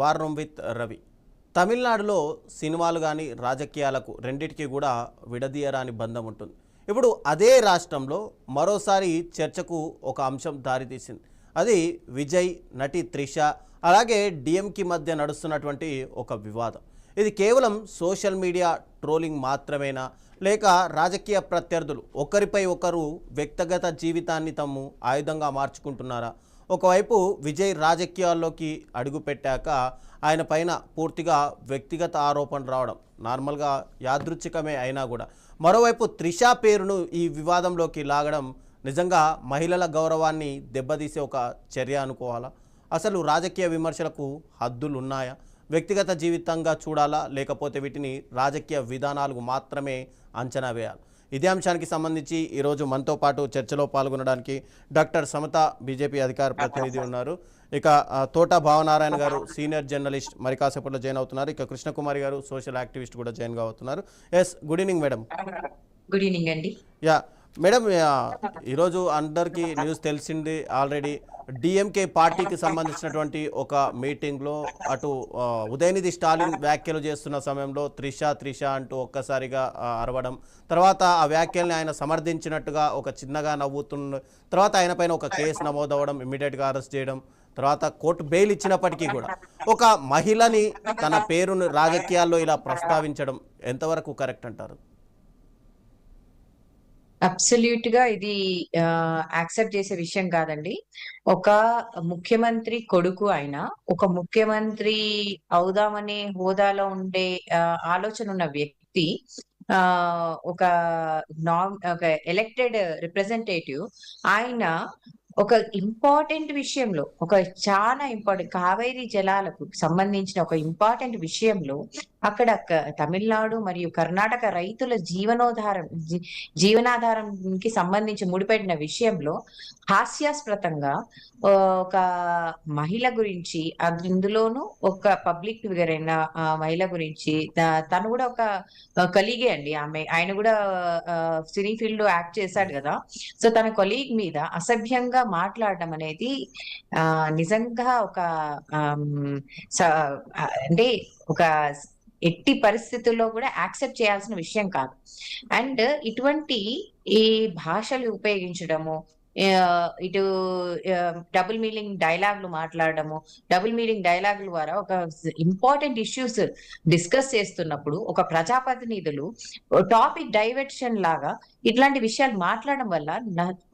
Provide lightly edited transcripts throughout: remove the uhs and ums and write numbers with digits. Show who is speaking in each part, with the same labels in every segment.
Speaker 1: War room with Ravi. తమిళనాడులో సినిమాలు కానీ రాజకీయాలకు రెండిటికి కూడా విడదీయరాని బంధం ఉంటుంది. ఇప్పుడు అదే రాష్ట్రంలో మరోసారి చర్చకు ఒక అంశం దారితీసింది. అది విజయ్, నటి త్రిష, అలాగే డిఎంకి మధ్య నడుస్తున్నటువంటి ఒక వివాదం. ఇది కేవలం సోషల్ మీడియా ట్రోలింగ్ మాత్రమేనా, లేక రాజకీయ ప్రత్యర్థులు ఒకరిపై ఒకరు వ్యక్తిగత జీవితాన్ని తమ్ము ఆయుధంగా మార్చుకుంటున్నారా? ఒకవైపు విజయ్ రాజకీయాల్లోకి అడుగుపెట్టాక ఆయన పైన పూర్తిగా వ్యక్తిగత ఆరోపణలు రావడం నార్మల్గా యాదృచ్ఛికమే అయినా కూడా, మరోవైపు త్రిష పేరును ఈ వివాదంలోకి లాగడం నిజంగా మహిళల గౌరవాన్ని దెబ్బతీసే ఒక చర్య అనుకోవాలా? అసలు రాజకీయ విమర్శలకు హద్దులు ఉన్నాయా? వ్యక్తిగత జీవితంగా చూడాలా, లేకపోతే వీటిని రాజకీయ విధానాలకు మాత్రమే అంచనా వేయాలి? ఇదే అంశానికి సంబంధించి ఈరోజు మనతో పాటు చర్చలో పాల్గొనడానికి డాక్టర్ సమత బీజేపీ అధికార ప్రతినిధి ఉన్నారు. ఇక తోట భావనారాయణ గారు సీనియర్ జర్నలిస్ట్ మరి కాసేపట్లో జాయిన్ అవుతున్నారు. ఇక కృష్ణకుమారి గారు సోషల్ యాక్టివిస్ట్ కూడా జాయిన్ అవుతున్నారు. Yes, good evening madam.
Speaker 2: Good evening అండి.
Speaker 1: యా మేడం, ఈరోజు అందరికీ న్యూస్ తెలిసింది ఆల్రెడీ. డిఎంకే పార్టీకి సంబంధించినటువంటి ఒక మీటింగ్లో అటు ఉదయనిధి స్టాలిన్ వ్యాఖ్యలు చేస్తున్న సమయంలో త్రిష అంటూ ఒక్కసారిగా అరవడం, తర్వాత ఆ వ్యాఖ్యల్ని ఆయన సమర్థించినట్టుగా ఒక చిన్నగా నవ్వుతున్న తర్వాత ఆయన పైన ఒక కేసు నమోదవడం, ఇమ్మీడియట్గా అరెస్ట్ చేయడం, తర్వాత కోర్టు బెయిల్ ఇచ్చినప్పటికీ కూడా ఒక మహిళని తన పేరును రాజకీయాల్లో ఇలా ప్రస్తావించడం ఎంతవరకు కరెక్ట్ అంటారు?
Speaker 2: అబ్సల్యూట్ గా ఇది యాక్సెప్ట్ చేసే విషయం కాదండి. ఒక ముఖ్యమంత్రి కొడుకు ఆయన ఒక ముఖ్యమంత్రి అవుదామనే హోదాలో ఉండే ఆలోచన ఉన్న వ్యక్తి, ఒక ఒక ఎలక్టెడ్ రిప్రజెంటేటివ్, ఆయన ఒక ఇంపార్టెంట్ విషయంలో, ఒక చాలా ఇంపార్టెంట్ కావేరీ జలాలకు సంబంధించిన ఒక ఇంపార్టెంట్ విషయంలో అక్కడ తమిళనాడు మరియు కర్ణాటక రైతుల జీవనాధారంకి సంబంధించి ముడిపెట్టిన విషయంలో హాస్యాస్పదంగా ఒక మహిళ గురించి, అందులోనూ ఒక పబ్లిక్ ఫిగర్ అయిన మహిళ గురించి, తను కూడా ఒక కలీగే అండి. ఆయన కూడా సినీ ఫీల్డ్ లో యాక్ట్ చేశాడు కదా. సో తన కొలీగ్ మీద అసభ్యంగా మాట్లాడడం అనేది నిజంగా ఒక అంటే ఒక ఎట్టి పరిస్థితుల్లో కూడా యాక్సెప్ట్ చేయాల్సిన విషయం కాదు. అండ్ ఇటువంటి ఈ భాషలు ఉపయోగించడము, ఇటు డబుల్ మీనింగ్ డైలాగులు మాట్లాడడము, డబుల్ మీనింగ్ డైలాగుల ద్వారా ఒక ఇంపార్టెంట్ ఇష్యూస్ డిస్కస్ చేస్తున్నప్పుడు ఒక ప్రజాప్రతినిధులు టాపిక్ డైవర్షన్ లాగా ఇట్లాంటి విషయాలు మాట్లాడడం వల్ల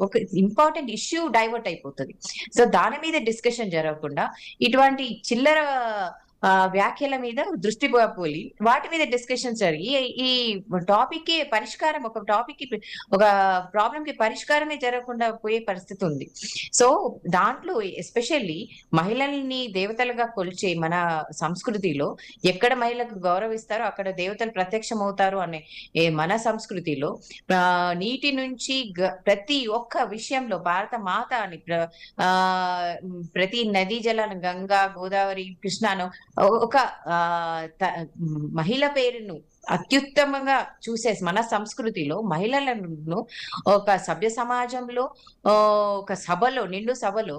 Speaker 2: ఒక ఇంపార్టెంట్ ఇష్యూ డైవర్ట్ అయిపోతుంది. సో దాని మీద డిస్కషన్ జరగకుండా ఇటువంటి చిల్లర వ్యాఖ్యల మీద దృష్టి పోలి వాటి మీద డిస్కషన్ జరిగి ఈ టాపిక్ కి పరిష్కారం, ఒక టాపిక్ కి ఒక ప్రాబ్లం కి పరిష్కారమే జరగకుండా పోయే పరిస్థితి ఉంది. సో దాంట్లో ఎస్పెషల్లీ మహిళల్ని దేవతలుగా కొలిచే మన సంస్కృతిలో ఎక్కడ మహిళలకు గౌరవిస్తారో అక్కడ దేవతలు ప్రత్యక్షం అవుతారు అనే మన సంస్కృతిలో నీటి నుంచి ప్రతి ఒక్క విషయంలో భారత మాత అని ప్రతి నదీ జలాలను గంగా, గోదావరి, కృష్ణను ఒక మహిళ పేరును అత్యుత్తమంగా చూసే మన సంస్కృతిలో మహిళలను ఒక సభ్య సమాజంలో, ఒక సభలో, నిండు సభలో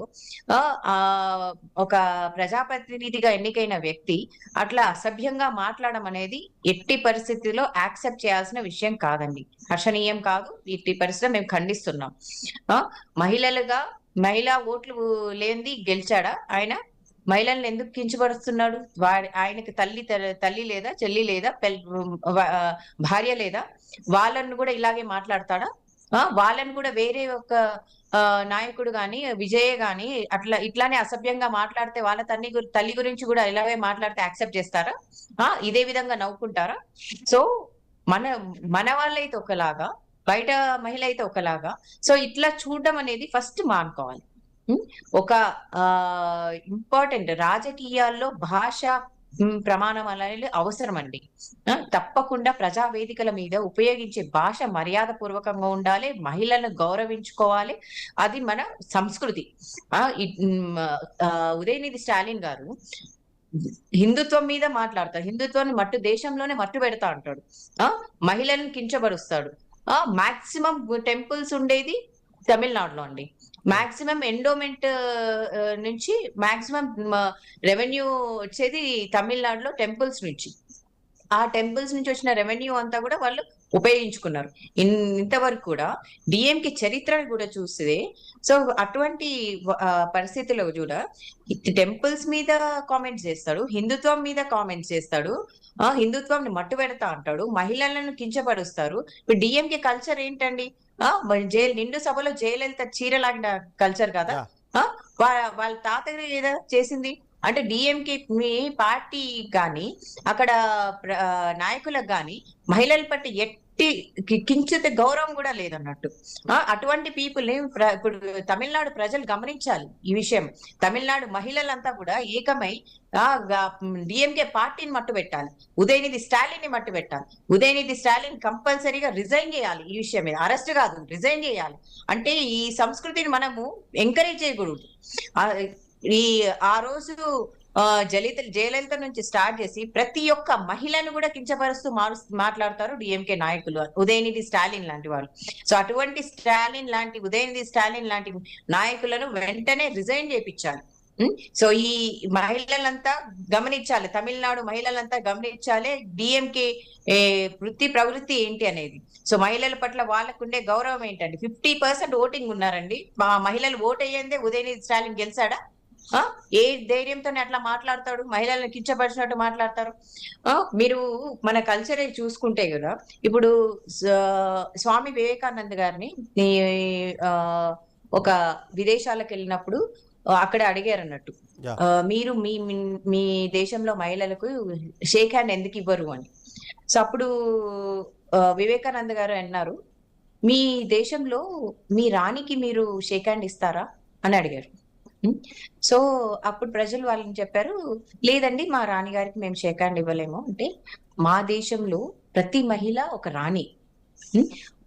Speaker 2: ఒక ప్రజాప్రతినిధిగా ఎన్నికైన వ్యక్తి అట్లా అసభ్యంగా మాట్లాడడం అనేది ఎట్టి పరిస్థితిలో యాక్సెప్ట్ చేయాల్సిన విషయం కాదండి. హర్షణీయం కాదు. ఎట్టి పరిస్థితిలో మేము ఖండిస్తున్నాం. మహిళలుగా మహిళా ఓట్లు లేనిది గెలిచాడా ఆయన? మహిళల్ని ఎందుకు కించపరుస్తున్నాడు? ఆయనకి తల్లి లేదా, చెల్లి లేదా, భార్య లేదా? వాళ్ళను కూడా ఇలాగే మాట్లాడతాడా? వాళ్ళని కూడా వేరే ఒక నాయకుడు గాని, విజయ్ గాని ఇట్లానే అసభ్యంగా మాట్లాడితే వాళ్ళ తల్లి గురించి కూడా ఇలాగే మాట్లాడితే యాక్సెప్ట్ చేస్తారా? ఇదే విధంగా నవ్వుకుంటారా? సో మన వాళ్ళైతే ఒకలాగా, బయట మహిళ అయితే ఒకలాగా. సో ఇట్లా చూడడం అనేది ఫస్ట్ మానుకోవాలి. ఒక ఇంపార్టెంట్ రాజకీయాల్లో భాష ప్రమాణం అనేది అవసరం అండి. తప్పకుండా ప్రజా వేదికల మీద ఉపయోగించే భాష మర్యాద పూర్వకంగా ఉండాలి, మహిళలను గౌరవించుకోవాలి. అది మన సంస్కృతి. ఉదయనిధి స్టాలిన్ గారు హిందుత్వం మీద మాట్లాడతాడు, హిందుత్వాన్ని దేశంలోనే మట్టు పెడతా అంటాడు, మహిళలను కించపరుస్తాడు. మాక్సిమం టెంపుల్స్ ఉండేది తమిళనాడులో అండి. మాక్సిమం ఎండోమెంట్ నుంచి మాక్సిమం రెవెన్యూ వచ్చేది తమిళనాడులో టెంపుల్స్ నుంచి. ఆ టెంపుల్స్ నుంచి వచ్చిన రెవెన్యూ అంతా కూడా వాళ్ళు ఉపయోగించుకున్నారు. ఇంతవరకు కూడా డిఎంకే చరిత్రను కూడా చూస్తే, సో అటువంటి పరిస్థితుల్లో కూడా టెంపుల్స్ మీద కామెంట్స్ చేస్తాడు, హిందుత్వం మీద కామెంట్స్ చేస్తాడు, హిందుత్వాన్ని మట్టు పెడతా అంటాడు, మహిళలను కించపరుస్తారు. ఇప్పుడు డిఎంకే కల్చర్ ఏంటండి? జైలు నిండు సభలో జయలలిత చీరలాగిన కల్చర్ కదా.
Speaker 1: యా.
Speaker 2: వాళ్ళ తాతగారు ఏదో చేసింది అంటే డిఎంకే మీ పార్టీ గాని అక్కడ నాయకులకు గాని మహిళల పట్ల కించిత గౌరవం కూడా లేదన్నట్టు. అటువంటి పీపుల్ ని ఇప్పుడు తమిళనాడు ప్రజలు గమనించాలి ఈ విషయం. తమిళనాడు మహిళలంతా కూడా ఏకమై డిఎంకే పార్టీని మట్టు పెట్టాలి, ఉదయనిధి స్టాలిన్ ని మట్టు పెట్టాలి. ఉదయనిధి స్టాలిన్ కంపల్సరీగా రిజైన్ చేయాలి, ఈ విషయం మీద అరెస్ట్ కాదు రిజైన్ చేయాలి. అంటే ఈ సంస్కృతిని మనము ఎంకరేజ్ చేయకూడదు. ఆ రోజు జయలలిత నుంచి స్టార్ట్ చేసి ప్రతి ఒక్క మహిళను కూడా కించపరుస్తూ మాట్లాడతారు డిఎంకే నాయకులు, ఉదయనిధి స్టాలిన్ లాంటి వాళ్ళు. సో అటువంటి ఉదయనిధి స్టాలిన్ లాంటి నాయకులను వెంటనే రిజైన్ చేయించాలి. సో ఈ మహిళలంతా గమనించాలి, తమిళనాడు మహిళలంతా గమనించాలి డిఎంకే వృత్తి ప్రవృత్తి ఏంటి అనేది. సో మహిళల పట్ల వాళ్ళకుండే గౌరవం ఏంటండి? 50% ఓటింగ్ ఉన్నారండి. మహిళలు ఓట్ అయ్యేందే ఉదయనిధి స్టాలిన్ గెలిచాడా? ఏ ధైర్యంతో అట్లా మాట్లాడతాడు? మహిళలను కించపరిచినట్టు మాట్లాడతారు. మీరు మన కల్చర్ చూసుకుంటే కదా, ఇప్పుడు స్వామి వివేకానంద గారిని ఒక విదేశాలకు వెళ్ళినప్పుడు అక్కడ అడిగారు అన్నట్టు, మీరు మీ దేశంలో మహిళలకు షేక్ హ్యాండ్ ఎందుకు ఇవ్వరు అని. సో అప్పుడు వివేకానంద గారు అన్నారు, మీ దేశంలో మీ రాణికి మీరు షేక్ హ్యాండ్ ఇస్తారా అని అడిగారు. సో అప్పుడు ప్రజలు వాళ్ళని చెప్పారు, లేదండి మా రాణి గారికి మేము షేక్ హ్యాండ్ ఇవ్వలేము. అంటే మా దేశంలో ప్రతి మహిళ ఒక రాణి,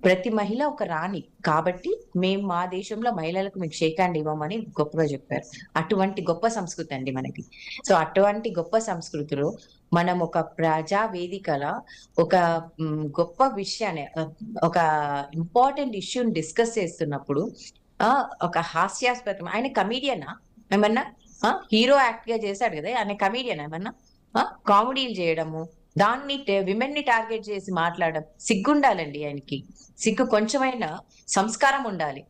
Speaker 2: ప్రతి మహిళ ఒక రాణి, కాబట్టి మేము మా దేశంలో మహిళలకు మీకు షేక్ హ్యాండ్ ఇవ్వమని గొప్పగా చెప్పారు. అటువంటి గొప్ప సంస్కృతి అండి మనకి. సో అటువంటి గొప్ప సంస్కృతిలో మనం ఒక ప్రజా వేదికల ఒక గొప్ప విషయాన్ని, ఒక ఇంపార్టెంట్ ఇష్యూని డిస్కస్ చేస్తున్నప్పుడు ఒక హాస్యాస్పదం, ఆయన కమీడియనా ఏమన్నా? హీరో యాక్ట్ గా చేశాడు కదా, ఆయన కమీడియన్ ఏమన్నా? కామెడీలు చేయడము, దాన్ని విమెన్ ని టార్గెట్ చేసి మాట్లాడడం సిగ్గుండాలండి ఆయనకి. సిగ్గు, కొంచెమైనా సంస్కారం ఉండాలి.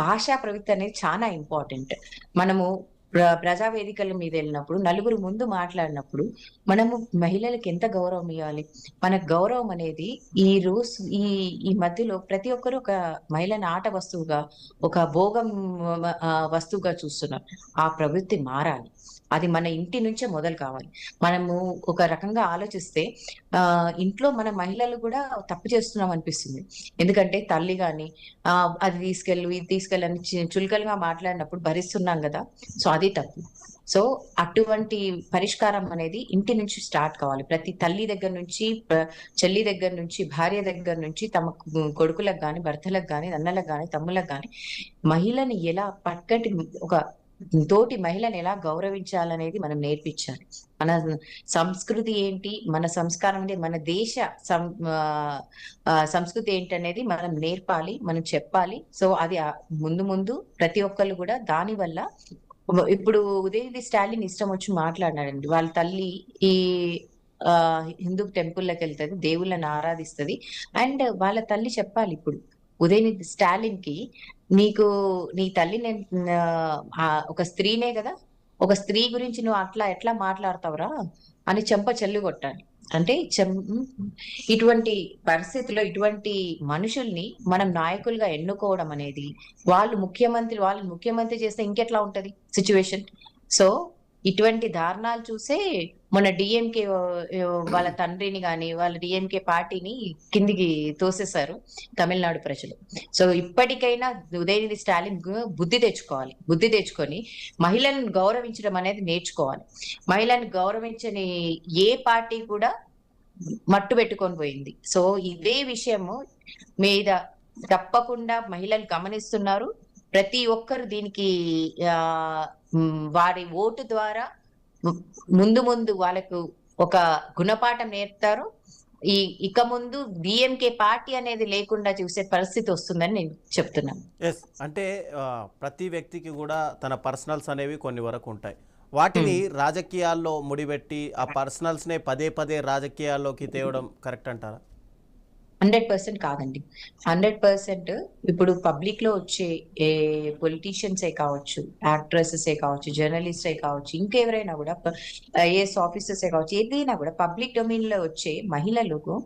Speaker 2: భాషా ప్రవృత్తి అనేది చాలా ఇంపార్టెంట్. మనము ప్రజా వేదికల మీద వెళ్ళినప్పుడు, నలుగురు ముందు మాట్లాడినప్పుడు మనము మహిళలకు ఎంత గౌరవం ఇవ్వాలి? మన గౌరవం అనేది ఈ రోజు ఈ మధ్యలో ప్రతి ఒక్కరు ఒక మహిళని ఆట వస్తువుగా, ఒక భోగం వస్తువుగా చూస్తున్నారు. ఆ ప్రవృత్తి మారాలి. అది మన ఇంటి నుంచే మొదలు కావాలి. మనము ఒక రకంగా ఆలోచిస్తే ఇంట్లో మన మహిళలు కూడా తప్పు చేస్తున్నాం అనిపిస్తుంది. ఎందుకంటే తల్లి గాని అది తీసుకెళ్ళు ఇది తీసుకెళ్ళని చులకలుగా మాట్లాడినప్పుడు భరిస్తున్నాం కదా. సో అది తప్పు. సో అటువంటి పరిష్కారం అనేది ఇంటి నుంచి స్టార్ట్ కావాలి. ప్రతి తల్లి దగ్గర నుంచి, చెల్లి దగ్గర నుంచి, భార్య దగ్గర నుంచి, తమ కొడుకులకు గాని, భర్తలకు గాని, అన్నలకు గాని, తమ్ములకు గాని మహిళని ఎలా పక్కటి ఒక తోటి మహిళను ఎలా గౌరవించాలనేది మనం నేర్పించాలి. మన సంస్కృతి ఏంటి, మన సంస్కారం ఏంటి, మన దేశ సంస్కృతి ఏంటనేది మనం నేర్పాలి, మనం చెప్పాలి. సో అది ముందు ముందు ప్రతి ఒక్కళ్ళు కూడా దాని వల్ల, ఇప్పుడు ఉదయనిధి స్టాలిన్ ఇష్టం వచ్చి మాట్లాడినాడండి. వాళ్ళ తల్లి ఈ హిందూ టెంపుల్లోకి వెళ్తుంది, దేవుళ్ళని ఆరాధిస్తుంది. అండ్ వాళ్ళ తల్లి చెప్పాలి ఇప్పుడు ఉదయనిధి స్టాలిన్ కి, నీకు నీ తల్లి ఒక స్త్రీనే కదా, ఒక స్త్రీ గురించి నువ్వు అట్లా ఎట్లా మాట్లాడతావురా అని చెంప చెల్లు కొట్టాలి. అంటే ఇటువంటి పరిస్థితుల్లో ఇటువంటి మనుషుల్ని మనం నాయకులుగా ఎన్నుకోవడం అనేది, వాళ్ళని ముఖ్యమంత్రి చేస్తే ఇంకెట్లా ఉంటది సిచ్యువేషన్. సో ఇటువంటి దారుణాలు చూసే మొన్న డిఎంకే వాళ్ళ తండ్రిని గాని, వాళ్ళ డిఎంకే పార్టీని కిందికి తోసేశారు తమిళనాడు ప్రజలు. సో ఇప్పటికైనా ఉదయనిధి స్టాలిన్ బుద్ధి తెచ్చుకొని మహిళలను గౌరవించడం అనేది నేర్చుకోవాలి. మహిళలను గౌరవించని ఏ పార్టీ కూడా మట్టు పెట్టుకొని పోయింది. సో ఇదే విషయము మీద తప్పకుండా మహిళలు గమనిస్తున్నారు. ప్రతి ఒక్కరు దీనికి వారి ఓటు ద్వారా ముందు వాళ్ళకు ఒక గుణపాఠం నేర్పుతారు. ఇక ముందు డిఎంకే పార్టీ అనేది లేకుండా చూసే పరిస్థితి వస్తుందని నేను చెప్తున్నాను.
Speaker 1: ఎస్. అంటే ప్రతి వ్యక్తికి కూడా తన పర్సనల్స్ అనేవి కొన్ని వరకు ఉంటాయి. వాటిని రాజకీయాల్లో ముడిపెట్టి ఆ పర్సనల్స్‌నే పదే పదే రాజకీయాల్లోకి తేవడం కరెక్ట్ అంటారా?
Speaker 2: 100% కాదండి. 100% ఇప్పుడు పబ్లిక్‌లో వచ్చే ఏ పొలిటీషియన్సే కావచ్చు, యాక్ట్రెసెసే కావచ్చు, జర్నలిస్టే కావచ్చు, ఇంకెవరైనా గూడా ఐఏఎస్ ఆఫీసర్సే కావచ్చు, ఏదైనా గూడా పబ్లిక్ డొమైన్‌లో వచ్చే మహిళలకు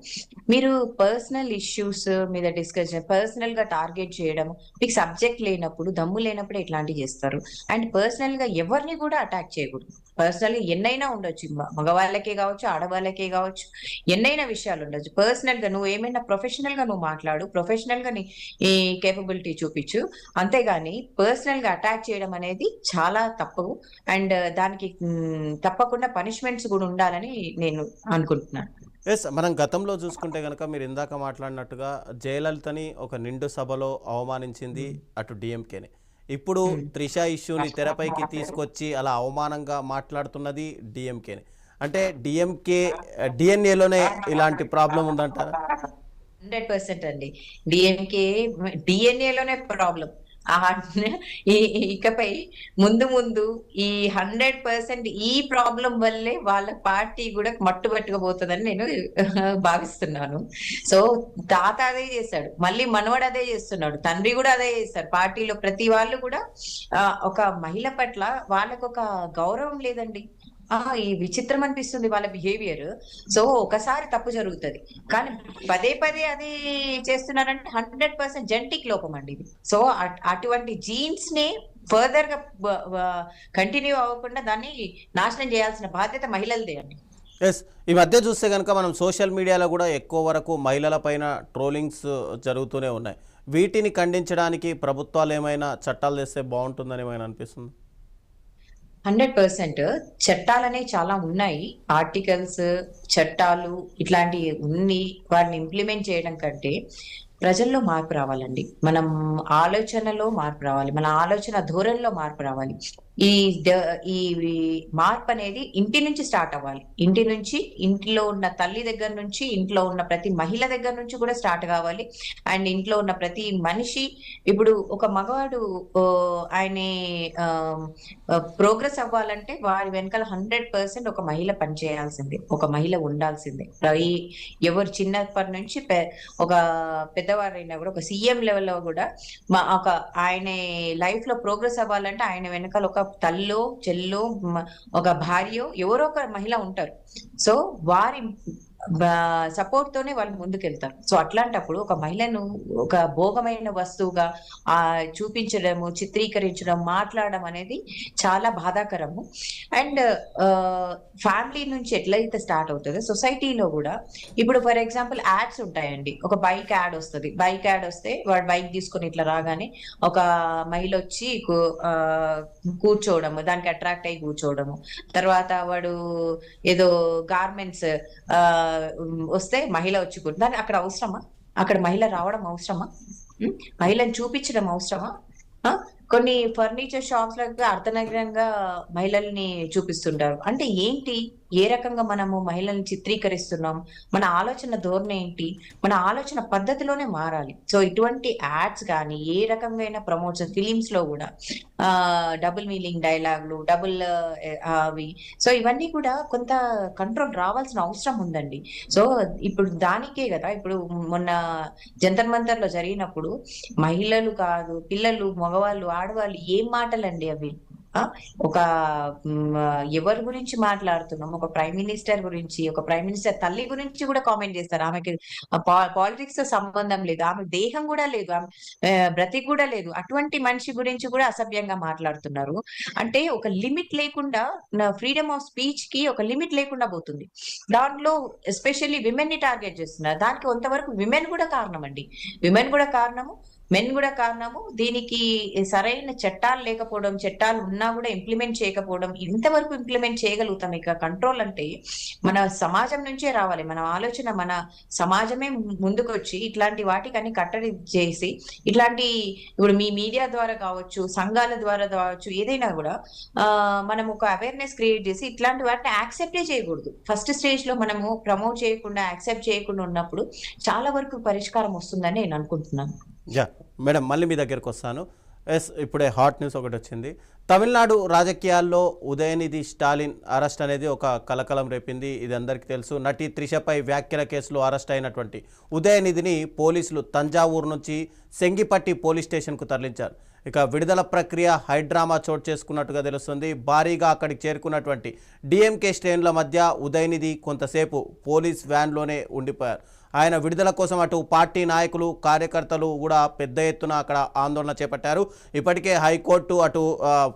Speaker 2: మీరు పర్సనల్ ఇష్యూస్ మీద డిస్కషన్, పర్సనల్‌గా టార్గెట్ చేయడం, మీకు సబ్జెక్ట్ లేనప్పుడు, దమ్ము లేనప్పుడు ఇట్లాంటివి చేస్తారు. అండ్ పర్సనల్‌గా ఎవరిని గూడా అటాక్ చేయకూడదు. పర్సనల్‌గా ఎన్నైనా ఉండొచ్చు. మగవాళ్ళకే గావచ్చు, ఆడవాళ్ళకే గావచ్చు, ఎన్నైనా విషయాలు ఉండొచ్చు. పర్సనల్‌గా నువ్వు ఏమైనా ప్రొఫెషనల్‌గా నువ్వు మాట్లాడు. ప్రొఫెషనల్‌గా నీ ఈ కేపబిలిటీ చూపించు. అంతేగాని పర్సనల్‌గా అటాక్ చేయడం అనేది చాలా తప్పు. అండ్ దానికి తప్పకుండా పనిష్మెంట్స్ గూడా ఉండాలని నేను అనుకుంటున్నాను.
Speaker 1: ఎస్. మనం గతంలో చూసుకుంటే గనక మీరు ఇందాక మాట్లాడినట్టుగా జయలలితని ఒక నిండు సభలో అవమానించింది
Speaker 2: హ్మ్.
Speaker 1: అటు డీఎంకేనే. ఇప్పుడు
Speaker 2: హ్మ్.
Speaker 1: త్రిష ఇష్యూని తెరపైకి తీసుకొచ్చి అలా అవమానంగా మాట్లాడుతున్నది డీఎంకేనే. అంటే డీఎంకే డీఎన్ఏలోనే ఇలాంటి ప్రాబ్లం ఉందంటారా?
Speaker 2: 100% అండి. డీఎంకే డీఎన్ఏలోనే ప్రాబ్లమ్. ఇకపై ముందు ముందు ఈ 100% ఈ ప్రాబ్లమ్ వల్లే వాళ్ళ పార్టీ గూడా మట్టు పట్టుకుపోతదని నేను భావిస్తున్నాను. సో, తాత అదే చేశాడు. మళ్ళీ మనవడు అదే చేస్తున్నాడు. తండ్రి గూడా అదే చేశారు. పార్టీలో ప్రతి వాళ్ళు కూడా ఒక మహిళ పట్ల వాళ్ళకొక గౌరవం లేదండి. ఈ విచిత్రం అనిపిస్తుంది వాళ్ళ బిహేవియర్. సో, ఒకసారి తప్పు జరుగుతది. కానీ పదే పదే అది చేస్తున్నారంటే 100% జెనెటిక్ లోపం అండి ఇది. సో, అటువంటి జీన్స్‌ని ఫర్దర్‌గా బ వ కంటిన్యూ అవ్వకుండా దాన్ని నాశనం చేయాల్సిన బాధ్యత మహిళలదే అండి.
Speaker 1: ఎస్. ఈ మధ్య చూస్తే గనక మనం సోషల్ మీడియాలో కూడా ఎక్కువ వరకు మహిళల పైన ట్రోలింగ్స్ జరుగుతూనే ఉన్నాయి. వీటిని ఖండించడానికి ప్రభుత్వాలు ఏమైనా చట్టాలు తెస్తే బావుంటుందని ఏమైనా అనిపిస్తుందా?
Speaker 2: 100% చట్టాలనేవి చాలా ఉన్నాయి. ఆర్టికల్స్, చట్టాలు ఇట్లాంటియి ఉన్ని వాటిని ఇంప్లిమెంట్ చేయడం కంటే, ప్రజల్లో మార్పు రావాలండి. మనం ఆలోచనలో మార్పు రావాలి. మన ఆలోచన ధోరణిలో మార్పు రావాలి. ఈ ద ఈ మార్పనేది ఇంటి నుంచి స్టార్ట్ అవ్వాలి. ఇంటి నుంచి, ఇంట్లో ఉన్న తల్లి దగ్గర నుంచి, ఇంట్లో ఉన్న ప్రతి మహిళ దగ్గర నుంచి కూడా స్టార్ట్ కావాలి. అండ్ ఇంట్లో ఉన్న ప్రతి మనిషి ఇప్పుడు ఒక మగవాడు ఆయనే ఆహ్, ప్రోగ్రెస్ అవ్వాలంటే వారి వెనకాల 100% ఒక మహిళ పనిచేయాల్సిందే. ఒక మహిళ ఉండాల్సిందే. ఎవరు చిన్నప్పటి నుంచి ఒక పెద్దవారైనా గూడా ఒక సీఎం లెవెల్‌లో గూడా ఒక ఆయనే లైఫ్‌లో ప్రోగ్రెస్ అవ్వాలంటే ఆయన వెనకాల ఒక తల్లో, చెల్లో, ఒక భార్యో ఎవరో ఒక మహిళ ఉంటారు. సో, వారి సపోర్ట్‌తోనే వాళ్ళు ముందుకెళ్తారు. సో, అట్లాంటప్పుడు ఒక మహిళను ఒక భోగమైన వస్తువుగా చూపించడము, చిత్రీకరించడం, మాట్లాడడం అనేది చాలా బాధాకరము. అండ్ ఫ్యామిలీ నుంచి ఎట్లయితే స్టార్ట్ అవుతదో సొసైటీలో గూడా ఇప్పుడు ఫర్ ఎగ్జాంపుల్ యాడ్స్ ఉంటాయండి. ఒక బైక్ యాడ్ ఒస్తది. బైక్ యాడ్ ఒస్తే వాడు బైక్ తీసుకొని ఇట్లా రాగానే ఒక మహిళొచ్చి కూర్చోవడము, దానికి అట్రాక్ట్ అయ్యి కూర్చోవడము. తర్వాత వాడు ఏదో గార్మెంట్స్ వస్తే మహిళ వచ్చి దాన్ని అక్కడ అవసరమా? అక్కడ మహిళ రావడం అవసరమా? హ్మ్. మహిళను చూపించడం అవసరమా? ఆ! కొన్ని ఫర్నిచర్ షాప్స్‌లకి అర్ధనగ్నంగా మహిళల్ని చూపిస్తుంటారు. అంటే ఏంటి? ఏ రకంగా మనము మహిళల్ని చిత్రీకరిస్తున్నాం? మన ఆలోచన ధోరణి ఏంటి? మన ఆలోచన పద్ధతిలోనే మారాలి. సో, ఇటువంటి యాడ్స్ గాని, ఏ రకంగైన ప్రమోషన్ ఫిలిమ్స్‌లో గూడా డబుల్ మీనింగ్ డైలాగ్‌లు, అవి సో, ఇవన్నీ కూడా కొంత కంట్రోల్ రావాల్సిన అవసరం ఉందండి. సో, ఇప్పుడు దానికే గదా! ఇప్పుడు మొన్న జంతర్ మంతర్‌లో జరిగినప్పుడు మహిళలు కాదు, పిల్లలు, మగవాళ్ళు, ఆడవాళ్ళు ఏం మాటలండి అవి. ఆ! ఒక ఎవరి గురించి మాట్లాడుతున్నాం? ఒక ప్రైమ్ మినిస్టర్ గురించి, ఒక ప్రైమ్ మినిస్టర్ తల్లి గురించి గూడా కామెంట్ జేస్తారు. ఆమెకి పాలిటిక్స్‌తో సంబంధం లేదు. ఆమె దేహం గూడా లేదు. ఆమె బ్రతికి గూడా లేదు. అటువంటి మనిషి గురించి గూడా అసభ్యంగా మాట్లాడుతున్నారు. అంటే ఒక లిమిట్ లేకుండా ఫ్రీడమ్ ఆఫ్ స్పీచ్‌కి ఒక లిమిట్ లేకుండా పోతుంది. దాంట్లో ఎస్పెషల్లీ విమెన్‌ని టార్గెట్ చేస్తున్నారు. దానికి కొంతవరకు విమెన్ గూడా కారణమండి. విమెన్ గూడా కారణము. మెన్ కూడా కారణము. దీనికి సరైన చట్టాలు లేకపోవడం, చట్టాలు ఉన్నా కూడా ఇంప్లిమెంట్ చేయకపోవడం. ఇంతవరకు ఇంప్లిమెంట్ చేయగలుగుతాం. ఇక కంట్రోల్ అంటే మన సమాజం నుంచే రావాలి. మన ఆలోచన, మన సమాజమే ముందుకొచ్చి ఇట్లాంటి వాటికి అన్ని కట్టడి చేసి, ఇట్లాంటి ఇప్పుడు మీ మీడియా ద్వారా కావచ్చు, సంఘాల ద్వారా కావచ్చు, ఏదైనా కూడా మనం ఒక అవేర్నెస్ క్రియేట్ చేసి ఇట్లాంటి వాటిని యాక్సెప్టే చేయకూడదు. ఫస్ట్ స్టేజ్ లో మనము ప్రమోట్ చేయకుండా, యాక్సెప్ట్ చేయకుండా ఉన్నప్పుడు చాలా వరకు పరిష్కారం వస్తుందని నేను అనుకుంటున్నాను.
Speaker 1: యా మేడం, మళ్ళీ మీ దగ్గరకు వస్తాను. ఎస్, ఇప్పుడే హాట్ న్యూస్ ఒకటి వచ్చింది. తమిళనాడు రాజకీయాల్లో ఉదయనిధి స్టాలిన్ అరెస్ట్ అనేది ఒక కలకలం రేపింది. ఇది అందరికీ తెలుసు. నటి త్రిషపై వ్యాఖ్యల కేసులో అరెస్ట్ అయినటువంటి ఉదయనిధిని పోలీసులు తంజావూరు నుంచి సెంగిపట్టి పోలీస్ స్టేషన్కు తరలించారు. ఇక విడుదల ప్రక్రియ హైడ్రామా చోటు చేసుకున్నట్టుగా తెలుస్తుంది. భారీగా అక్కడికి చేరుకున్నటువంటి డిఎంకే శ్రేణుల మధ్య ఉదయనిధి కొంతసేపు పోలీస్ వ్యాన్లోనే ఉండిపోయారు. ఆయన విడుదల కోసం అటు పార్టీ నాయకులు, కార్యకర్తలు కూడా పెద్ద ఎత్తున అక్కడ ఆందోళన చేపట్టారు. ఇప్పటికే హైకోర్టు అటు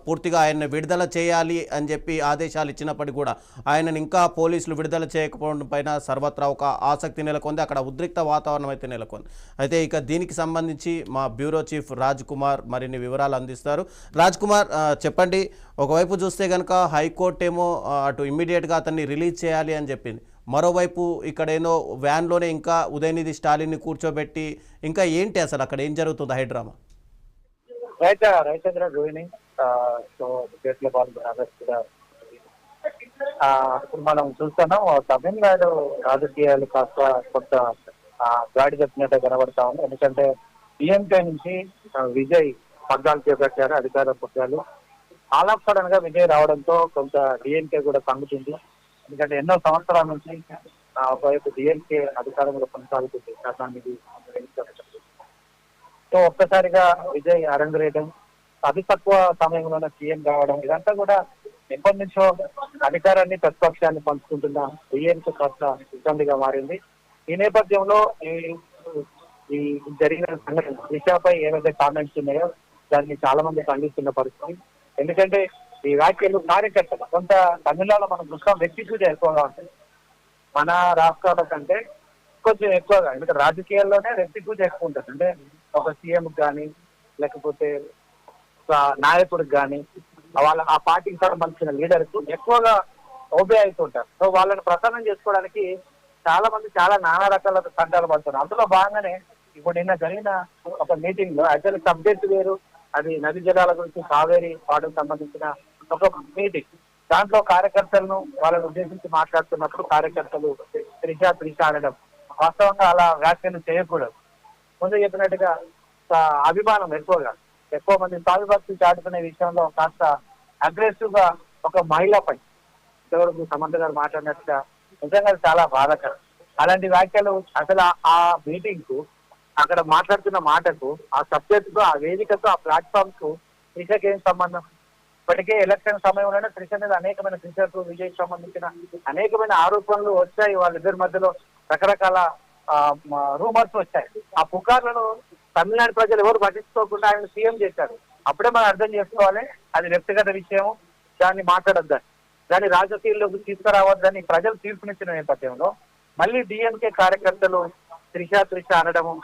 Speaker 1: పూర్తిగా ఆయన్ని విడుదల చేయాలి అని చెప్పి ఆదేశాలు ఇచ్చినప్పటికీ కూడా ఆయనను ఇంకా పోలీసులు విడుదల చేయకపోవడం పైన సర్వత్రా ఒక ఆసక్తి నెలకొంది. అక్కడ ఉద్రిక్త వాతావరణం అయితే నెలకొంది. అయితే ఇక దీనికి సంబంధించి మా బ్యూరో చీఫ్ రాజ్ కుమార్ మరిన్ని వివరాలు అందిస్తారు. రాజ్ కుమార్, చెప్పండి. ఒకవైపు చూస్తే కనుక హైకోర్టు ఏమో అటు ఇమ్మీడియట్గా అతన్ని రిలీజ్ చేయాలి అని చెప్పింది. మరోవైపు ఇక్కడ ఏదో వ్యాన్లోనే ఇంకా ఉదయనిధి స్టాలిన్ని కూర్చోబెట్టి ఇంకా ఏంటి అసలు అక్కడ ఏం జరుగుతుంది హైడ్రామా?
Speaker 3: రైతేంద్ర గోవింగ్ కేసులో పాల్గొన్న ఇప్పుడు మనం చూస్తున్నాం తమిళనాడు రాజకీయాలు కాస్త కొంత గాడి తప్పినట్టు కనబడతా ఉంది. ఎందుకంటే డిఎంకే నుంచి విజయ్ పగ్గాలు చేపట్టారు, అధికార పగ్గాలు. ఆల్ ఆఫ్ సడన్ గా విజయ్ రావడంతో కొంత డిఎంకే కూడా తగ్గుతుంది. ఎందుకంటే ఎన్నో సంవత్సరాల నుంచి ఒకవైపు డిఎంకే అధికారంలో కొనసాగుతుంది కరుణానిధి. సో ఒక్కసారిగా విజయ్ అరంగరేయడం, అతి తక్కువ సమయంలోనే సీఎం కావడం, ఇదంతా కూడా ఎప్పటి నుంచో అధికారాన్ని ప్రతిపక్షాన్ని పంచుకుంటున్న డిఎంకే కాస్త ఇబ్బందిగా మారింది. ఈ నేపథ్యంలో ఈ జరిగిన సంఘటన దిశపై ఏవైతే కామెంట్స్ ఉన్నాయో దాన్ని చాలా మంది ఖండిస్తున్న పరిస్థితి. ఎందుకంటే ఈ వ్యాఖ్యలు కార్యకర్తలు కొంత తమిళనాడులో మనం చూస్తాం వ్యక్తి పూజ ఎక్కువగా ఉంటుంది మన రాష్ట్రాల కంటే కొంచెం ఎక్కువగా. ఎందుకంటే రాజకీయాల్లోనే వ్యక్తి పూజ ఎక్కువ ఉంటుంది. అంటే ఒక సీఎం కానీ లేకపోతే ఒక నాయకుడికి కానీ వాళ్ళ ఆ పార్టీకి సంబంధించిన లీడర్స్ ఎక్కువగా ఓబే అవుతుంటారు. సో వాళ్ళని ప్రసన్నం చేసుకోవడానికి చాలా మంది చాలా నానా రకాల సంఘాలు పడుతున్నారు. అందులో భాగంగానే ఇప్పుడు నిన్న జరిగిన ఒక మీటింగ్ లో యాక్చువల్లీ సబ్జెక్ట్ వేరు, అది నది జలాల గురించి కావేరీ వాటికి సంబంధించిన ఒక మీటింగ్. దాంట్లో కార్యకర్తలను వాళ్ళని ఉద్దేశించి మాట్లాడుతున్నప్పుడు కార్యకర్తలు త్రిష అనడం వాస్తవంగా అలా వ్యాఖ్యలు చేయకూడదు. ముందు చెప్పినట్టుగా అభిమానం ఎక్కువ మంది సావిభక్తి చాటుకునే విషయంలో కాస్త అగ్రెసివ్ గా ఒక మహిళపై ఎవరికి సమంత గారు మాట్లాడినట్టుగా నిజంగా చాలా బాధాకరం. అలాంటి వ్యాఖ్యలు అసలు ఆ మీటింగ్ కు, అక్కడ మాట్లాడుతున్న మాటకు, ఆ సబ్జెక్ట్ కు, ఆ వేదికకు, ఆ ప్లాట్ఫామ్ కు త్రిషకి ఏం సంబంధం? ఇప్పటికే ఎలక్షన్ సమయంలోనే త్రిష మీద అనేకమైన త్రిషకు విజయ్ సంబంధించిన అనేకమైన ఆరోపణలు వచ్చాయి. వాళ్ళిద్దరి మధ్యలో రకరకాల రూమర్స్ వచ్చాయి. ఆ పుకార్లను తమిళనాడు ప్రజలు ఎవరు పట్టించుకోకుండా ఆయన సీఎం చేశారు. అప్పుడే మనం అర్థం చేసుకోవాలి అది వ్యక్తిగత విషయం, దాన్ని మాట్లాడొద్దని, దాన్ని రాజకీయాల్లోకి తీసుకురావద్దని ప్రజలు తీర్పునిచ్చిన నేపథ్యంలో మళ్ళీ డిఎంకే కార్యకర్తలు త్రిష అనడము,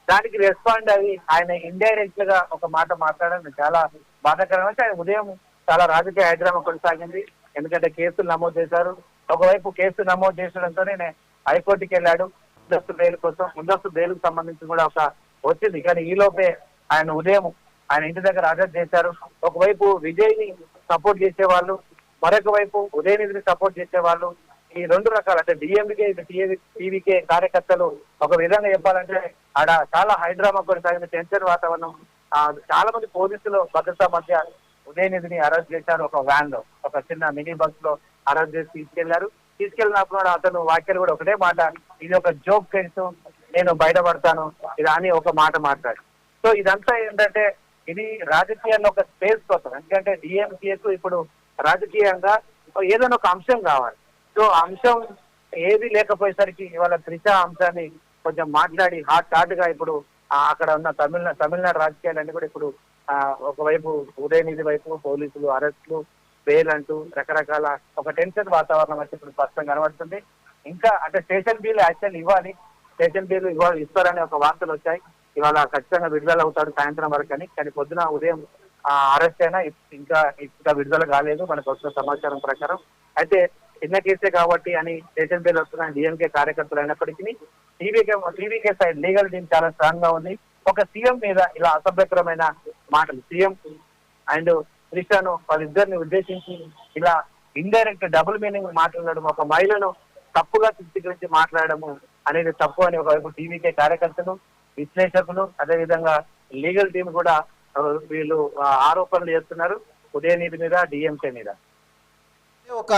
Speaker 3: దానికి రెస్పాండ్ అయ్యి ఆయన ఇండైరెక్ట్ గా ఒక మాట మాట్లాడడం చాలా బాధాకరంగా. ఆయన ఉదయం చాలా రాజకీయ హైడ్రామా కొనసాగింది. ఎందుకంటే కేసులు నమోదు చేశారు. ఒకవైపు కేసు నమోదు చేసడంతోనే హైకోర్టుకి వెళ్ళాడు ముందస్తు బెయిల్ కోసం. ముందస్తు బెయిల్కు సంబంధించి కూడా ఒక వచ్చింది. కానీ ఈ లోపే ఆయన ఉదయం ఆయన ఇంటి దగ్గర అరెస్ట్ చేశారు. ఒకవైపు విజయ్ ని సపోర్ట్ చేసేవాళ్ళు, మరొక వైపు ఉదయనిధిని సపోర్ట్ చేసేవాళ్ళు, ఈ రెండు రకాలు అంటే డిఎంకే టీవీకే కార్యకర్తలు ఒక విధంగా చెప్పాలంటే ఆడ చాలా హైడ్రామా కొనసాగిన టెన్షన్ వాతావరణం. చాలా మంది పోలీసులు భద్రతా మధ్య ఉదయనిధిని అరెస్ట్ చేశారు. ఒక వ్యాన్ లో, ఒక చిన్న మినీ బస్ లో అరెస్ట్ చేసి తీసుకెళ్ళినప్పుడు అతను వ్యాఖ్యలు కూడా ఒకటే మాట, ఇది ఒక జోక్ కేసు, నేను బయటపడతాను ఇది అని ఒక మాట మాట్లాడు. సో ఇదంతా ఏంటంటే ఇది రాజకీయాల్లో ఒక స్పేస్ కోసం. ఎందుకంటే డిఎంకేకు ఇప్పుడు రాజకీయంగా ఏదైనా ఒక అంశం కావాలి. సో అంశం ఏది లేకపోయేసరికి ఇవాళ త్రిష అంశాన్ని కొంచెం మాట్లాడి హాట్ గా ఇప్పుడు అక్కడ ఉన్న తమిళనాడు రాజకీయాలన్నీ కూడా ఇప్పుడు ఒకవైపు ఉదయనిధి వైపు పోలీసులు అరెస్టులు, బెయిల్ అంటూ రకరకాల ఒక టెన్షన్ వాతావరణం వచ్చి ఇప్పుడు స్పష్టంగా కనబడుతుంది. ఇంకా అంటే స్టేషన్ బిల్ యాక్చువల్ ఇవ్వాలి, స్టేషన్ బిల్ ఇస్తారని ఒక వార్తలు వచ్చాయి. ఇవాళ ఖచ్చితంగా విడుదల అవుతాడు సాయంత్రం వరకు అని. కానీ పొద్దున ఉదయం అరెస్ట్ అయినా ఇంకా విడుదల కాలేదు మనకు వస్తున్న సమాచారం ప్రకారం. అయితే చిన్న కేసే కాబట్టి అని స్టేషన్ పేరు వస్తున్న డిఎంకే కార్యకర్తలు అయినప్పటికీ టీవీకే సైడ్ లీగల్ టీం చాలా స్ట్రాంగ్ గా ఉంది. ఒక సీఎం మీద ఇలా అసభ్యకరమైన మాటలు, సీఎం అండ్ త్రిషను వాళ్ళిద్దరిని ఉద్దేశించి ఇలా ఇండైరెక్ట్ డబుల్ మీనింగ్ మాట్లాడడం, ఒక మహిళను తప్పుగా చిత్రీకరించి మాట్లాడము అనేది తప్పు అని ఒకవైపు టీవీకే కార్యకర్తలు, విశ్లేషకులు, అదేవిధంగా లీగల్ టీం కూడా వీళ్ళు ఆరోపణలు చేస్తున్నారు ఉదయనిధి మీద, డిఎంకే మీద.
Speaker 1: ఒక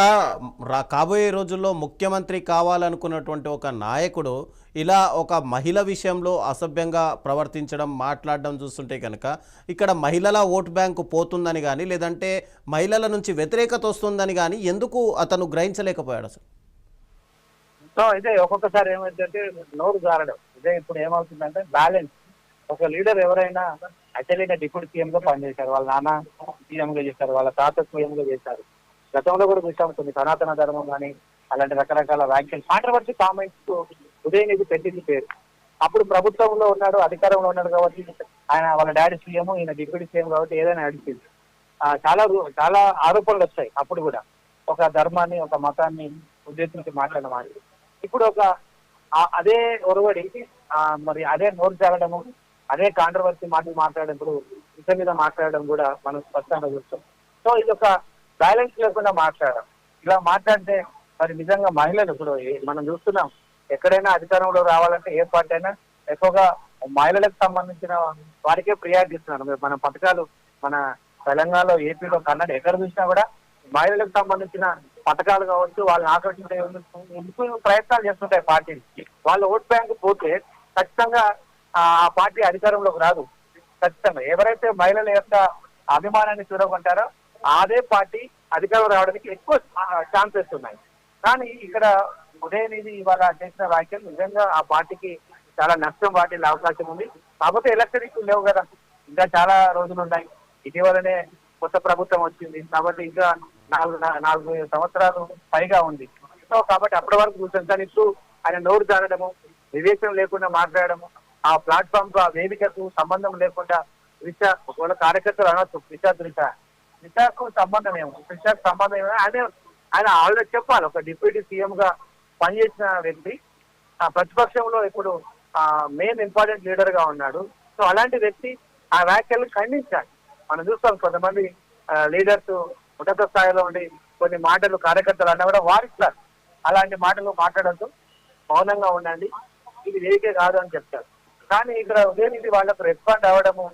Speaker 1: కాబోయే రోజుల్లో ముఖ్యమంత్రి కావాలనుకున్నటువంటి ఒక నాయకుడు ఇలా ఒక మహిళ విషయంలో అసభ్యంగా ప్రవర్తించడం, మాట్లాడడం చూస్తుంటే కనుక ఇక్కడ మహిళల ఓటు బ్యాంకు పోతుందని కానీ, లేదంటే మహిళల నుంచి వ్యతిరేకత వస్తుందని కానీ ఎందుకు అతను గ్రహించలేకపోయాడు అసలు?
Speaker 3: సో ఇదే ఒక్కొక్కసారి ఏమైందంటే నోరు జారడం. ఇదే ఇప్పుడు ఏమవుతుందంటే బ్యాలెన్స్. ఒక లీడర్ ఎవరైనా యాక్చువల్గా డిప్యూటీ సీఎం గా పనిచేశారు, వాళ్ళ నాన్న సీఎం గా చేశారు, వాళ్ళ తాత సీఎం గా చేశారు. గతంలో కూడా చూసాం కొన్ని సనాతన ధర్మం కానీ అలాంటి రకరకాల వ్యాఖ్యలు, కాంట్రవర్సీ కామెంట్స్ ఉదయనిధి పెట్టింది పేరు. అప్పుడు ప్రభుత్వంలో ఉన్నాడు, అధికారంలో ఉన్నాడు కాబట్టి ఆయన వాళ్ళ డాడీ సీఎం, ఈయన డిప్యూటీ సీఎం కాబట్టి ఏదైనా నడిచింది. చాలా ఆరోపణలు వచ్చాయి అప్పుడు కూడా, ఒక ధర్మాన్ని ఒక మతాన్ని ఉద్దేశించి మాట్లాడడం మాట. ఇప్పుడు అదే ఒరవడి మరి అదే నోరు జారడము, అదే కాంట్రవర్సీ మాటలు మాట్లాడడం, ఇప్పుడు ఇతర మీద మాట్లాడడం కూడా మనం స్పష్టంగా చూస్తాం. సో ఇది ఒక బ్యాలెన్స్ లేకుండా మాట్లాడడం. ఇలా మాట్లాడితే మరి నిజంగా మహిళలు ఇప్పుడు మనం చూస్తున్నాం, ఎక్కడైనా అధికారంలో రావాలంటే ఏ పార్టీ అయినా ఎక్కువగా మహిళలకు సంబంధించిన వారికే ప్రియారిటీ ఇస్తున్నారు. మన పథకాలు మన తెలంగాణలో, ఏపీలో, కర్ణాటక ఎక్కడ చూసినా కూడా మహిళలకు సంబంధించిన పథకాలు కావచ్చు, వాళ్ళని ఆకర్షించే ప్రయత్నాలు చేస్తుంటాయి పార్టీలు. వాళ్ళ ఓట్ బ్యాంక్ పోతే ఖచ్చితంగా ఆ పార్టీ అధికారంలోకి రాదు. ఖచ్చితంగా ఎవరైతే మహిళల యొక్క అభిమానాన్ని చూరగొంటారో అదే పార్టీ అధికారం రావడానికి ఎక్కువ ఛాన్సెస్ ఉన్నాయి. కానీ ఇక్కడ ఉదయనిధి ఇవాళ చేసిన వ్యాఖ్యలు నిజంగా ఆ పార్టీకి చాలా నష్టం వాటిల్లే అవకాశం ఉంది. కాకపోతే ఎలక్షన్ ఇష్యూ లేవు కదా, ఇంకా చాలా రోజులు ఉన్నాయి. ఇటీవలనే కొత్త ప్రభుత్వం వచ్చింది కాబట్టి ఇంకా 4 సంవత్సరాలు పైగా ఉంది. సో కాబట్టి అప్పటి వరకు చూసాం. కానీ ఇప్పుడు ఆయన నోరు జారడము, వివేచన లేకుండా మాట్లాడము, ఆ ప్లాట్ఫామ్ కు ఆ వేదికకు సంబంధం లేకుండా ఒకవేళ కార్యకర్తలు అనొచ్చు త్రిషకు సంబంధం ఏమో, త్రిషకు సంబంధం ఏమో ఆయన ఆల్రెడీ చెప్పాలి. ఒక డిప్యూటీ సీఎం గా పనిచేసిన వ్యక్తి ప్రతిపక్షంలో ఇప్పుడు మెయిన్ ఇంపార్టెంట్ లీడర్ గా ఉన్నాడు. సో అలాంటి వ్యక్తి ఆ వ్యాఖ్యలు ఖండించాలి. మనం చూస్తాం కొంతమంది లీడర్స్ ఉన్నత స్థాయిలో ఉండి కొన్ని మాటలు కార్యకర్తలు అన్నా కూడా వారిస్తారు. అలాంటి మాటలు మాట్లాడద్దు, మౌనంగా ఉండండి, ఇది వేదికే కాదు అని చెప్తారు. కానీ ఇక్కడ ఉదయనిధి వాళ్ళకు రెస్పాండ్ అవ్వడము,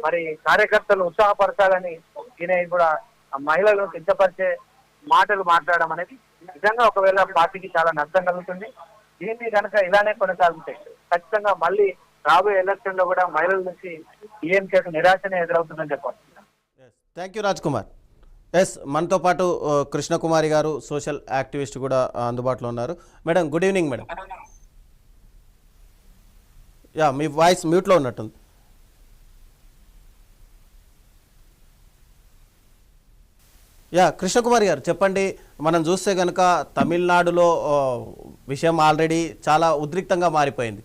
Speaker 3: మరి కార్యకర్తలు ఉత్సాహపరచాలని ఈయన కూడా మహిళలను కించపరిచే మాటలు మాట్లాడడం అనేది నిజంగా ఒకవేళ పార్టీకి చాలా నష్టం కలుగుతుంది. దీన్ని కనుక ఇలానే కొనసాగుతాయి ఖచ్చితంగా మళ్ళీ రాబోయే ఎలక్షన్ లో కూడా మహిళల నుంచి ఈఎంకేకు నిరాశనే ఎదురవుతుందని చెప్పాలి.
Speaker 1: Thank you Raj Kumar. మనతో పాటు కృష్ణకుమారి గారు సోషల్ యాక్టివిస్ట్ కూడా అందుబాటులో ఉన్నారు. Madam good evening madam. మీ వాయిస్ మ్యూట్లో ఉన్నట్టుంది. కృష్ణకుమారి గారు చెప్పండి. మనం చూస్తే కనుక తమిళనాడులో విషయం ఆల్రెడీ చాలా ఉద్రిక్తంగా మారిపోయింది.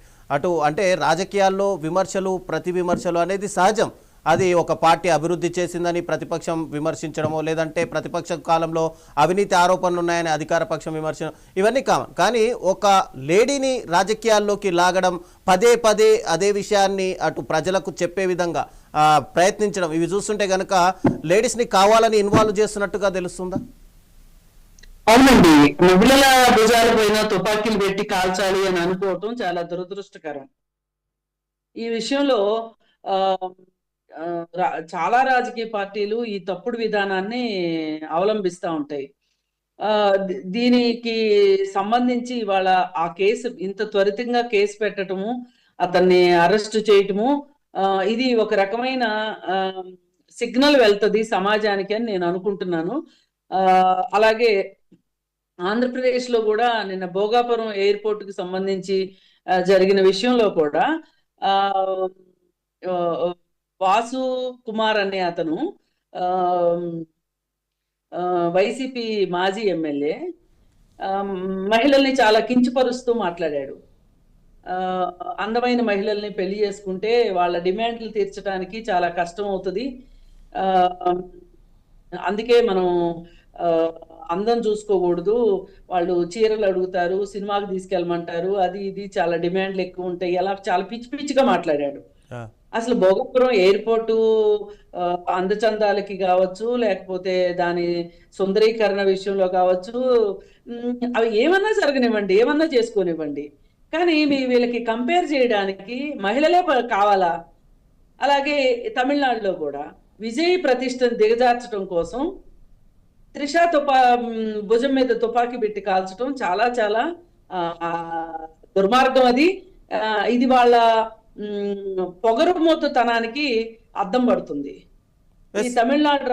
Speaker 1: అంటే రాజకీయాల్లో విమర్శలు, ప్రతి విమర్శలు అనేది సహజం. అది ఒక పార్టీ అభివృద్ధి చేసిందని ప్రతిపక్షం విమర్శించడమో, లేదంటే ప్రతిపక్ష కాలంలో అవినీతి ఆరోపణలు ఉన్నాయని అధికార పక్షం విమర్శనం, ఇవన్నీ కామన్. కానీ ఒక లేడీని రాజకీయాల్లోకి లాగడం, పదే పదే అదే విషయాన్ని అటు ప్రజలకు చెప్పే విధంగా ప్రయత్నించడం, ఇవి చూస్తుంటే కనుక లేడీస్ని కావాలని ఇన్వాల్వ్ చేస్తున్నట్టుగా తెలుస్తుందా?
Speaker 4: అవునండి, మహిళల భుజాల పైన తుపాకీలు పెట్టి కాల్చాలి అని అనుకోవటం చాలా దురదృష్టకరం. ఈ విషయంలో చాలా రాజకీయ పార్టీలు ఈ తప్పుడు విధానాన్ని అవలంబిస్తూ ఉంటాయి. దీనికి సంబంధించి ఇవాళ ఆ కేసు ఇంత త్వరితంగా కేసు పెట్టడము, అతన్ని అరెస్ట్ చేయటము, ఇది ఒక రకమైన సిగ్నల్ వెళ్తుంది సమాజానికి అని నేను అనుకుంటున్నాను. అలాగే ఆంధ్రప్రదేశ్ లో కూడా నిన్న భోగాపురం ఎయిర్పోర్ట్ కి సంబంధించి జరిగిన విషయంలో కూడా వాసు కుమార్ అనే అతను వైసీపీ మాజీ ఎమ్మెల్యే మహిళల్ని చాలా కించపరుస్తూ మాట్లాడాడు. ఆ, అందమైన మహిళల్ని పెళ్లి చేసుకుంటే వాళ్ళ డిమాండ్లు తీర్చడానికి చాలా కష్టం అవుతుంది. ఆ, అందుకే మనం ఆ, అందం చూసుకోకూడదు, వాళ్ళు చీరలు అడుగుతారు, సినిమాకి తీసుకెళ్ళమంటారు, అది ఇది చాలా డిమాండ్లు ఎక్కువ ఉంటాయి, అలా చాలా పిచ్చి పిచ్చిగా మాట్లాడాడు.
Speaker 1: ఆ,
Speaker 4: అసలు భోగపురం ఎయిర్పోర్టు ఆ, అందచందాలకి కావచ్చు, లేకపోతే దాని సుందరీకరణ విషయంలో కావచ్చు, అవి ఏమన్నా జరగనివ్వండి, ఏమన్నా చేసుకోనివ్వండి, కానీ వీళ్ళకి కంపేర్ చేయడానికి మహిళలే కావాలా? అలాగే తమిళనాడులో కూడా విజయ్ ప్రతిష్టను దిగజార్చడం కోసం త్రిష భుజం మీద తుపాకీ పెట్టి కాల్చడం చాలా చాలా ఆ, ఆ, దుర్మార్గం అది. ఇది వాళ్ళ పొగరుమోతుతనానికి అద్దం పడుతుంది. ఈ
Speaker 1: ఎస్.
Speaker 4: తమిళనాడు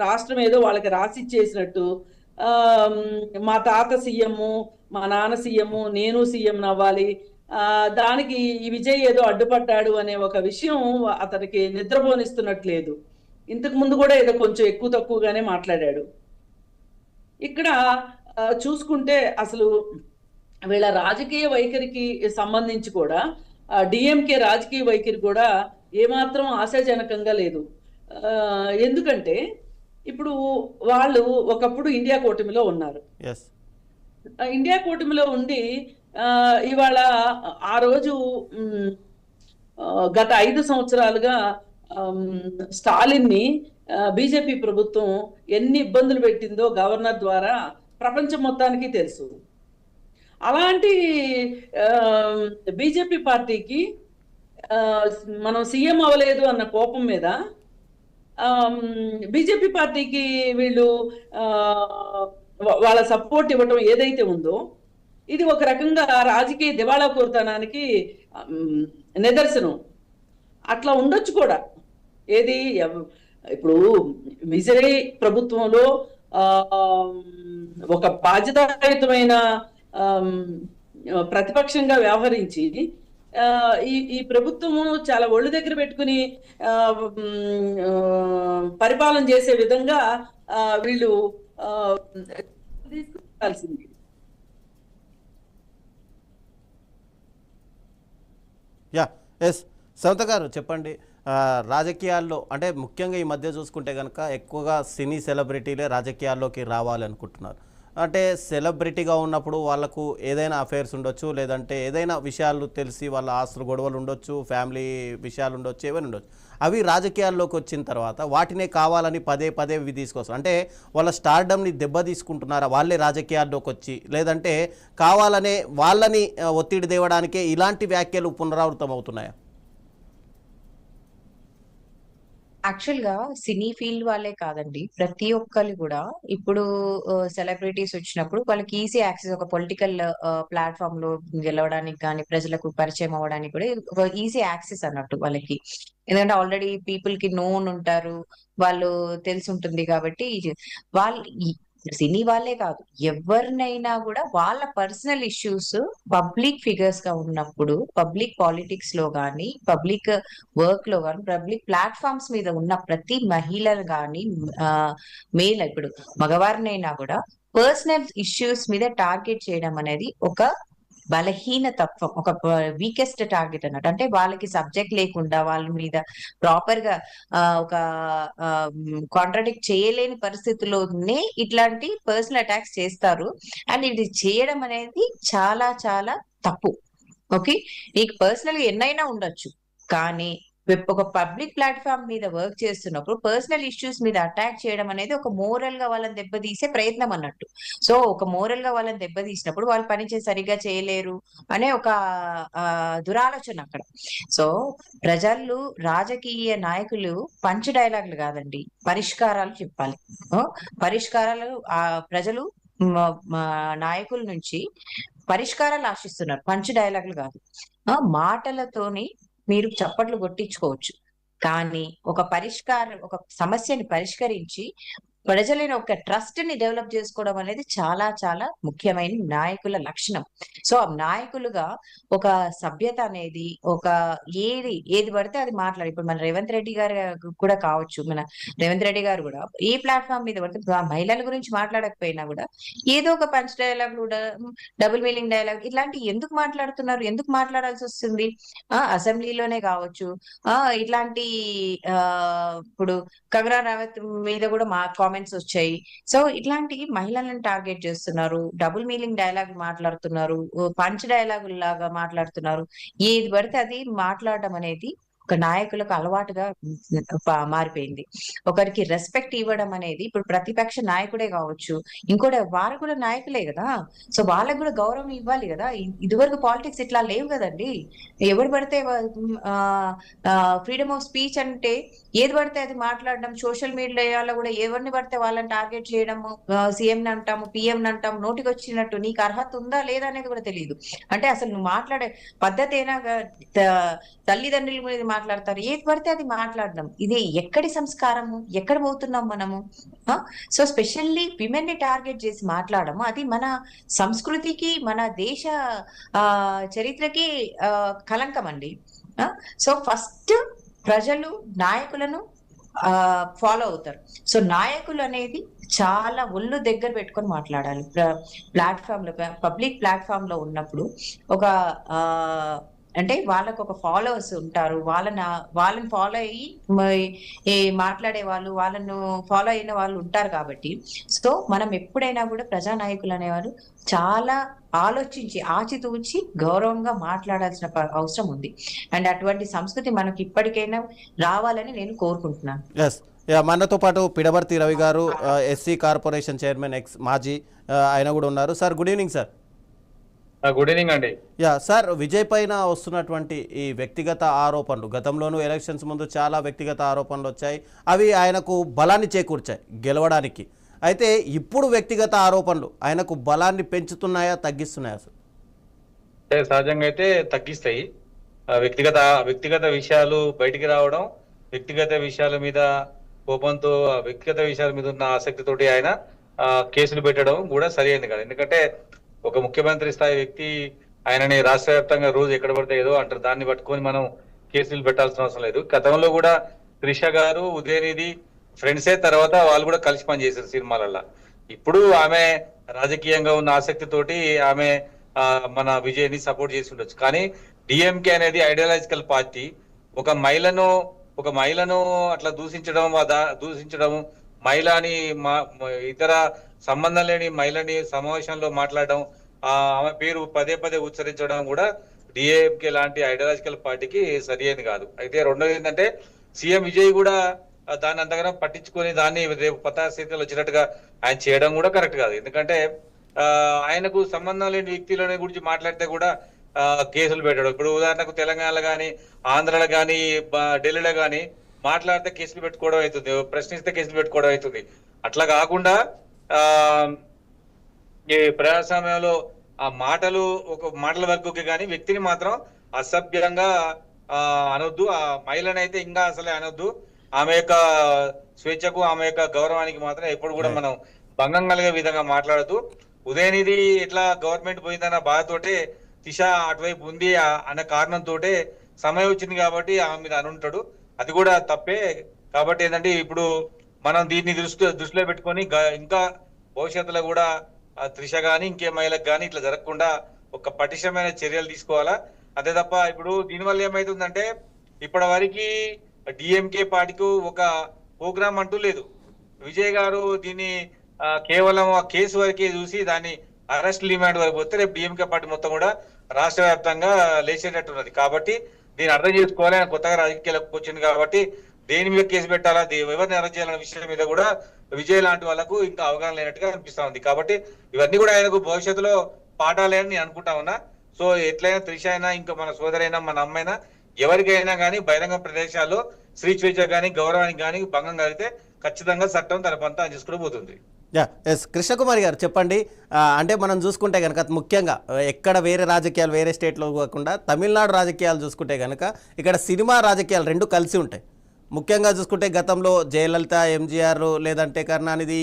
Speaker 4: రాష్ట్రం ఏదో వాళ్ళకి రాసిచ్చేసినట్టు, ఆ, మా తాత సీఎం, మా నాన్న సీఎం, నేను సీఎం అవ్వాలి, దానికి ఈ విజయ్ ఏదో అడ్డుపడ్డాడు అనే ఒక విషయం అతనికి నిద్రపోనిస్తున్నట్లేదు. ఇంతకు ముందు కూడా ఏదో కొంచెం ఎక్కువ తక్కువగానే మాట్లాడాడు. ఇక్కడ చూసుకుంటే అసలు వీళ్ళ రాజకీయ వైఖరికి సంబంధించి కూడా డిఎంకే రాజకీయ వైఖరి కూడా ఏమాత్రం ఆశాజనకంగా లేదు. ఎందుకంటే ఇప్పుడు వాళ్ళు ఒకప్పుడు ఇండియా కూటమిలో ఉన్నారు.
Speaker 1: ఎస్.
Speaker 4: ఇండియా కూటమిలో ఉండి ఇవాళ ఆ రోజు గత 5 సంవత్సరాలుగా స్టాలిన్ని బీజేపీ ప్రభుత్వం ఎన్ని ఇబ్బందులు పెట్టిందో గవర్నర్ ద్వారా ప్రపంచం మొత్తానికి తెలుసు. అలాంటి బీజేపీ పార్టీకి మనం సీఎం అవ్వలేదు అన్న కోపం మీద బీజేపీ పార్టీకి వీళ్ళు వాళ్ళ సపోర్ట్ ఇవ్వటం ఏదైతే ఉందో ఇది ఒక రకంగా రాజకీయ దివాళా కోరుతనానికి నిదర్శనం. అట్లా ఉండొచ్చు కూడా. ఏది ఇప్పుడు విజయ్ ప్రభుత్వంలో ఒక బాధ్యతాయుతమైన ప్రతిపక్షంగా వ్యవహరించి ఈ ప్రభుత్వము చాలా ఒళ్ళు దగ్గర పెట్టుకుని పరిపాలన చేసే విధంగా వీళ్ళు తీసుకురావాల్సింది.
Speaker 1: Yeah, yes. సవిత గారు చెప్పండి, రాజకీయాల్లో అంటే ముఖ్యంగా ఈ మధ్య చూసుకుంటే కనుక ఎక్కువగా సినీ సెలబ్రిటీలే రాజకీయాల్లోకి రావాలనుకుంటున్నారు. అంటే సెలబ్రిటీగా ఉన్నప్పుడు వాళ్ళకు ఏదైనా అఫైర్స్ ఉండొచ్చు, లేదంటే ఏదైనా విషయాలు తెలిసి వాళ్ళ ఆస్తులు గొడవలు ఉండొచ్చు, ఫ్యామిలీ విషయాలు ఉండొచ్చు, ఏమైనా ఉండొచ్చు. అవి రాజకీయాల్లోకి వచ్చిన తర్వాత వాటినే కావాలని పదే పదే ఇవి తీసుకొస్తారు. అంటే వాళ్ళ స్టార్డమ్ని దెబ్బ తీసుకుంటున్నారా వాళ్ళే రాజకీయాల్లోకి వచ్చి, లేదంటే కావాలనే వాళ్ళని ఒత్తిడి తేవడానికే ఇలాంటి వ్యాఖ్యలు పునరావృతం అవుతున్నాయా?
Speaker 2: యాక్చువల్ గా సినీ ఫీల్డ్ వాళ్ళే కాదండి, ప్రతి ఒక్కరు కూడా ఇప్పుడు సెలబ్రిటీస్ వచ్చినప్పుడు వాళ్ళకి ఈజీ యాక్సెస్, ఒక పొలిటికల్ ప్లాట్ఫామ్ లో గెలవడానికి కానీ ప్రజలకు పరిచయం అవ్వడానికి కూడా ఒక ఈజీ యాక్సెస్ అన్నట్టు వాళ్ళకి. ఎందుకంటే ఆల్రెడీ పీపుల్ కి నోన్ ఉంటారు, వాళ్ళు తెలిసి ఉంటుంది కాబట్టి వాళ్ళు సినీ వాళ్ళే కాదు ఎవరినైనా కూడా వాళ్ళ పర్సనల్ ఇష్యూస్ పబ్లిక్ ఫిగర్స్ గా ఉన్నప్పుడు, పబ్లిక్ పాలిటిక్స్ లో గానీ, పబ్లిక్ వర్క్ లో గానీ, పబ్లిక్ ప్లాట్ఫామ్స్ మీద ఉన్న ప్రతి మహిళలు గానీ, మేల్ ఇప్పుడు మగవారినైనా కూడా పర్సనల్ ఇష్యూస్ మీద టార్గెట్ చేయడం అనేది ఒక బలహీన తత్వం, ఒక వీకెస్ట్ టార్గెట్ అన్నట్టు. అంటే వాళ్ళకి సబ్జెక్ట్ లేకుండా వాళ్ళ మీద ప్రాపర్ గా ఒక కాంట్రాడిక్ట్ చేయలేని పరిస్థితుల్లోనే ఇట్లాంటి పర్సనల్ అటాక్స్ చేస్తారు. అండ్ ఇది చేయడం అనేది చాలా చాలా తప్పు. ఓకే, నీకు పర్సనల్ గా ఎన్నైనా ఉండొచ్చు, కానీ ఒక పబ్లిక్ ప్లాట్ఫామ్ మీద వర్క్ చేస్తున్నప్పుడు పర్సనల్ ఇష్యూస్ మీద అటాక్ చేయడం అనేది ఒక మోరల్ గా వాళ్ళని దెబ్బతీసే ప్రయత్నం అన్నట్టు. సో ఒక మోరల్ గా వాళ్ళని దెబ్బతీసినప్పుడు వాళ్ళు పని సరిగ్గా చేయలేరు అనే ఒక దురాలోచన అక్కడ. సో ప్రజలు, రాజకీయ నాయకులు పంచ్ డైలాగులు కాదండి, పరిష్కారాలు చెప్పాలి. పరిష్కారాలు ప్రజలు నాయకుల నుంచి పరిష్కారాలు ఆశిస్తున్నారు, పంచ్ డైలాగులు కాదు. మాటలతోని మీరు చప్పట్లు కొట్టించుకోవచ్చు, కానీ ఒక సమస్యని పరిష్కరించి ప్రజలైన ఒక ట్రస్ట్ ని డెవలప్ చేసుకోవడం అనేది చాలా చాలా ముఖ్యమైన నాయకుల లక్షణం. సో ఆ నాయకులుగా ఒక సభ్యత అనేది ఒక ఏది పడితే అది మాట్లాడి, ఇప్పుడు మన రేవంత్ రెడ్డి గారు కూడా కావచ్చు, మన రేవంత్ రెడ్డి గారు కూడా ఏ ప్లాట్ఫామ్ మీద పడితే ఆ మహిళల గురించి మాట్లాడకపోయినా కూడా ఏదో ఒక punch dialogue, double meaning dialogue ఇట్లాంటి ఎందుకు మాట్లాడుతున్నారు, ఎందుకు మాట్లాడాల్సి వస్తుంది? అసెంబ్లీలోనే కావచ్చు, ఇట్లాంటి ఆ ఇప్పుడు కంగనా రావత్ మీద కూడా మా కామెంట్స్ వచ్చాయి. సో ఇట్లాంటి మహిళలను టార్గెట్ చేస్తున్నారు, డబుల్ మీనింగ్ డైలాగ్ మాట్లాడుతున్నారు, పంచ్ డైలాగ్ లాగా మాట్లాడుతున్నారు. ఏది పడితే అది మాట్లాడడం అనేది ఒక నాయకులకు అలవాటుగా మారిపోయింది. ఒకరికి రెస్పెక్ట్ ఇవ్వడం అనేది, ఇప్పుడు ప్రతిపక్ష నాయకుడే కావచ్చు, ఇంకోటి వారు కూడా నాయకులే కదా, సో వాళ్ళకు కూడా గౌరవం ఇవ్వాలి కదా. ఇదివరకు పాలిటిక్స్ ఇట్లా లేవు కదండి. ఎవరు పడితే ఫ్రీడమ్ ఆఫ్ స్పీచ్ అంటే ఏది పడితే అది మాట్లాడడం, సోషల్ మీడియాలో కూడా ఎవరిని పడితే వాళ్ళని టార్గెట్ చేయడము, సీఎం ని అంటాము, పిఎం ని అంటాము, నోటికి వచ్చినట్టు. నీకు అర్హత ఉందా లేదా అనేది కూడా తెలియదు. అంటే అసలు నువ్వు మాట్లాడే పద్ధతి అయినా తల్లిదండ్రుల మీద మాట్లాడతారు, ఏది పడితే అది మాట్లాడడం. ఇది ఎక్కడి సంస్కారము, ఎక్కడ పోతున్నాం మనము? సో స్పెషల్లీ విమెన్ ని టార్గెట్ చేసి మాట్లాడము, అది మన సంస్కృతికి, మన దేశ చరిత్రకి కలంకం అండి. సో ఫస్ట్ ప్రజలు నాయకులను ఫాలో అవుతారు. సో నాయకులు అనేది చాలా ఒళ్ళు దగ్గర పెట్టుకొని మాట్లాడాలి. ప్లాట్ఫామ్ లో, పబ్లిక్ ప్లాట్ఫామ్ లో ఉన్నప్పుడు ఒక అంటే వాళ్ళకు ఒక ఫాలోవర్స్ ఉంటారు, వాళ్ళని ఫాలో అయ్యి మాట్లాడే వాళ్ళు, వాళ్ళను ఫాలో అయిన వాళ్ళు ఉంటారు. కాబట్టి సో మనం ఎప్పుడైనా కూడా ప్రజానాయకులు అనేవారు చాలా ఆలోచించి ఆచితూచి గౌరవంగా మాట్లాడాల్సిన అవసరం ఉంది. అండ్ అటువంటి సంస్కృతి మనకి ఇప్పటికైనా రావాలని నేను కోరుకుంటున్నాను.
Speaker 1: మనతో పాటు పిడబర్తి రవి గారు, ఎస్సీ కార్పొరేషన్ చైర్మన్, ఎక్స్ మాజీ, ఆయన కూడా ఉన్నారు. Sir good evening sir.
Speaker 5: Good evening అండి.
Speaker 1: సార్, విజయ్ పైన వస్తున్నటువంటి ఈ వ్యక్తిగత ఆరోపణలు, గతంలోనూ ఎలక్షన్స్ ముందు చాలా వ్యక్తిగత ఆరోపణలు వచ్చాయి, అవి ఆయనకు బలాన్ని చేకూర్చాయి గెలవడానికి. అయితే ఇప్పుడు వ్యక్తిగత ఆరోపణలు ఆయనకు బలాన్ని పెంచుతున్నాయా, తగ్గిస్తున్నాయా సార్?
Speaker 5: సహజంగా అయితే తగ్గిస్తాయి. వ్యక్తిగత విషయాలు బయటికి రావడం, వ్యక్తిగత విషయాల మీద కోపంతో, వ్యక్తిగత విషయాల మీద ఉన్న ఆసక్తితోటి ఆయన కేసులు పెట్టడం కూడా సరి అయింది కదా. ఎందుకంటే ఒక ముఖ్యమంత్రి స్థాయి వ్యక్తి ఆయనని రాష్ట్ర వ్యాప్తంగా రోజు ఎక్కడ పడితే ఏదో అంటారు, దాన్ని పట్టుకొని మనం కేసులు పెట్టాల్సిన అవసరం లేదు. గతంలో కూడా త్రిష గారు, ఉదయనిధి ఫ్రెండ్సే, తర్వాత వాళ్ళు కూడా కలిసి పనిచేశారు సినిమాలల్లో. ఇప్పుడు ఆమె రాజకీయంగా ఉన్న ఆసక్తితోటి ఆమె మన విజయ్ని సపోర్ట్ చేసి ఉండొచ్చు. కానీ డిఎంకే అనేది ఐడియాలజికల్ పార్టీ. ఒక మహిళను అట్లా దూషించడం, మహిళని ఇతర సంబంధం లేని మహిళని సమావేశంలో మాట్లాడడం, ఆమె పేరు పదే పదే ఉచ్చరించడం కూడా డిఎంకే లాంటి ఐడియాలజికల్ పార్టీకి సరి అయింది కాదు. అయితే రెండోది ఏంటంటే, సీఎం విజయ్ కూడా దాన్ని అంతగానో పట్టించుకొని దాన్ని రేపు పతాస్థితిలో వచ్చినట్టుగా ఆయన చేయడం కూడా కరెక్ట్ కాదు. ఎందుకంటే ఆయనకు సంబంధం లేని వ్యక్తుల గురించి మాట్లాడితే కూడా కేసులు పెట్టడం. ఇప్పుడు ఉదాహరణకు తెలంగాణలో కానీ, ఆంధ్రలో కానీ, ఢిల్లీలో కానీ మాట్లాడితే కేసులు పెట్టుకోవడం అవుతుంది, ప్రశ్నిస్తే కేసులు పెట్టుకోవడం అవుతుంది. అట్లా కాకుండా ఈ ప్రజాస్వామ్యంలో ఆ మాటల వరకు కానీ వ్యక్తిని మాత్రం అసభ్యంగా అనొద్దు. ఆ మహిళనైతే ఇంకా అసలే అనొద్దు. ఆమె యొక్క స్వేచ్ఛకు, ఆమె యొక్క గౌరవానికి మాత్రం ఎప్పుడు కూడా మనం భంగం కలిగే విధంగా మాట్లాడద్దు. ఉదయనిధి ఇట్లా గవర్నమెంట్ పోయిందన్న బాధతోటే దిశ అటువైపు ఉంది అన్న కారణంతో సమయం వచ్చింది కాబట్టి ఆమె మీద అనుంటాడు. అది కూడా తప్పే. కాబట్టి ఏంటంటే ఇప్పుడు మనం దీన్ని దృష్టిలో పెట్టుకొని ఇంకా భవిష్యత్తులో కూడా త్రిష గాని, ఇంకే మహిళకు కానీ ఇట్లా జరగకుండా ఒక పటిష్టమైన చర్యలు తీసుకోవాలా. అంతే తప్ప ఇప్పుడు దీనివల్ల ఏమైతుందంటే, ఇప్పటి వరకు డిఎంకే పార్టీకి ఒక ప్రోగ్రామ్ అంటూ లేదు. విజయ్ గారు దీన్ని కేవలం ఆ కేసు వరకే చూసి దాన్ని అరెస్ట్ లిమాండ్ వరకు పోతే రేపు డిఎంకే పార్టీ మొత్తం కూడా రాష్ట్ర వ్యాప్తంగా లేచేటట్టున్నది. కాబట్టి దీన్ని అర్థం చేసుకోవాలి. ఆయన కొత్తగా రాజకీయాలకు వచ్చింది కాబట్టి దేని మీద కేసు పెట్టాలా, ఎవరిని అరెస్ట్ చేయాలన్న విషయం మీద కూడా విజయ్ లాంటి వాళ్ళకు ఇంకా అవగాహన లేనట్టుగా అనిపిస్తా ఉంది. కాబట్టి ఇవన్నీ కూడా ఆయనకు భవిష్యత్తులో పాఠాలేని నేను అనుకుంటా ఉన్నా. సో ఎట్లయినా త్రిష అయినా, ఇంకా మన సోదరైనా, మన అమ్మైనా, ఎవరికైనా కానీ బహిరంగ ప్రదేశాల్లో స్త్రీ స్వేచ్ఛ కానీ, గౌరవానికి కానీ భంగం కలిగితే ఖచ్చితంగా చట్టం తన పంతా చేసుకుని పోతుంది.
Speaker 1: కృష్ణకుమారి గారు చెప్పండి. అంటే మనం చూసుకుంటే కనుక ముఖ్యంగా ఎక్కడ వేరే రాజకీయాలు వేరే స్టేట్లో కాకుండా తమిళనాడు రాజకీయాలు చూసుకుంటే కనుక ఇక్కడ సినిమా రాజకీయాలు రెండు కలిసి ఉంటాయి. ముఖ్యంగా చూసుకుంటే గతంలో జయలలిత, ఎంజీఆర్ లేదంటే కరుణానిధి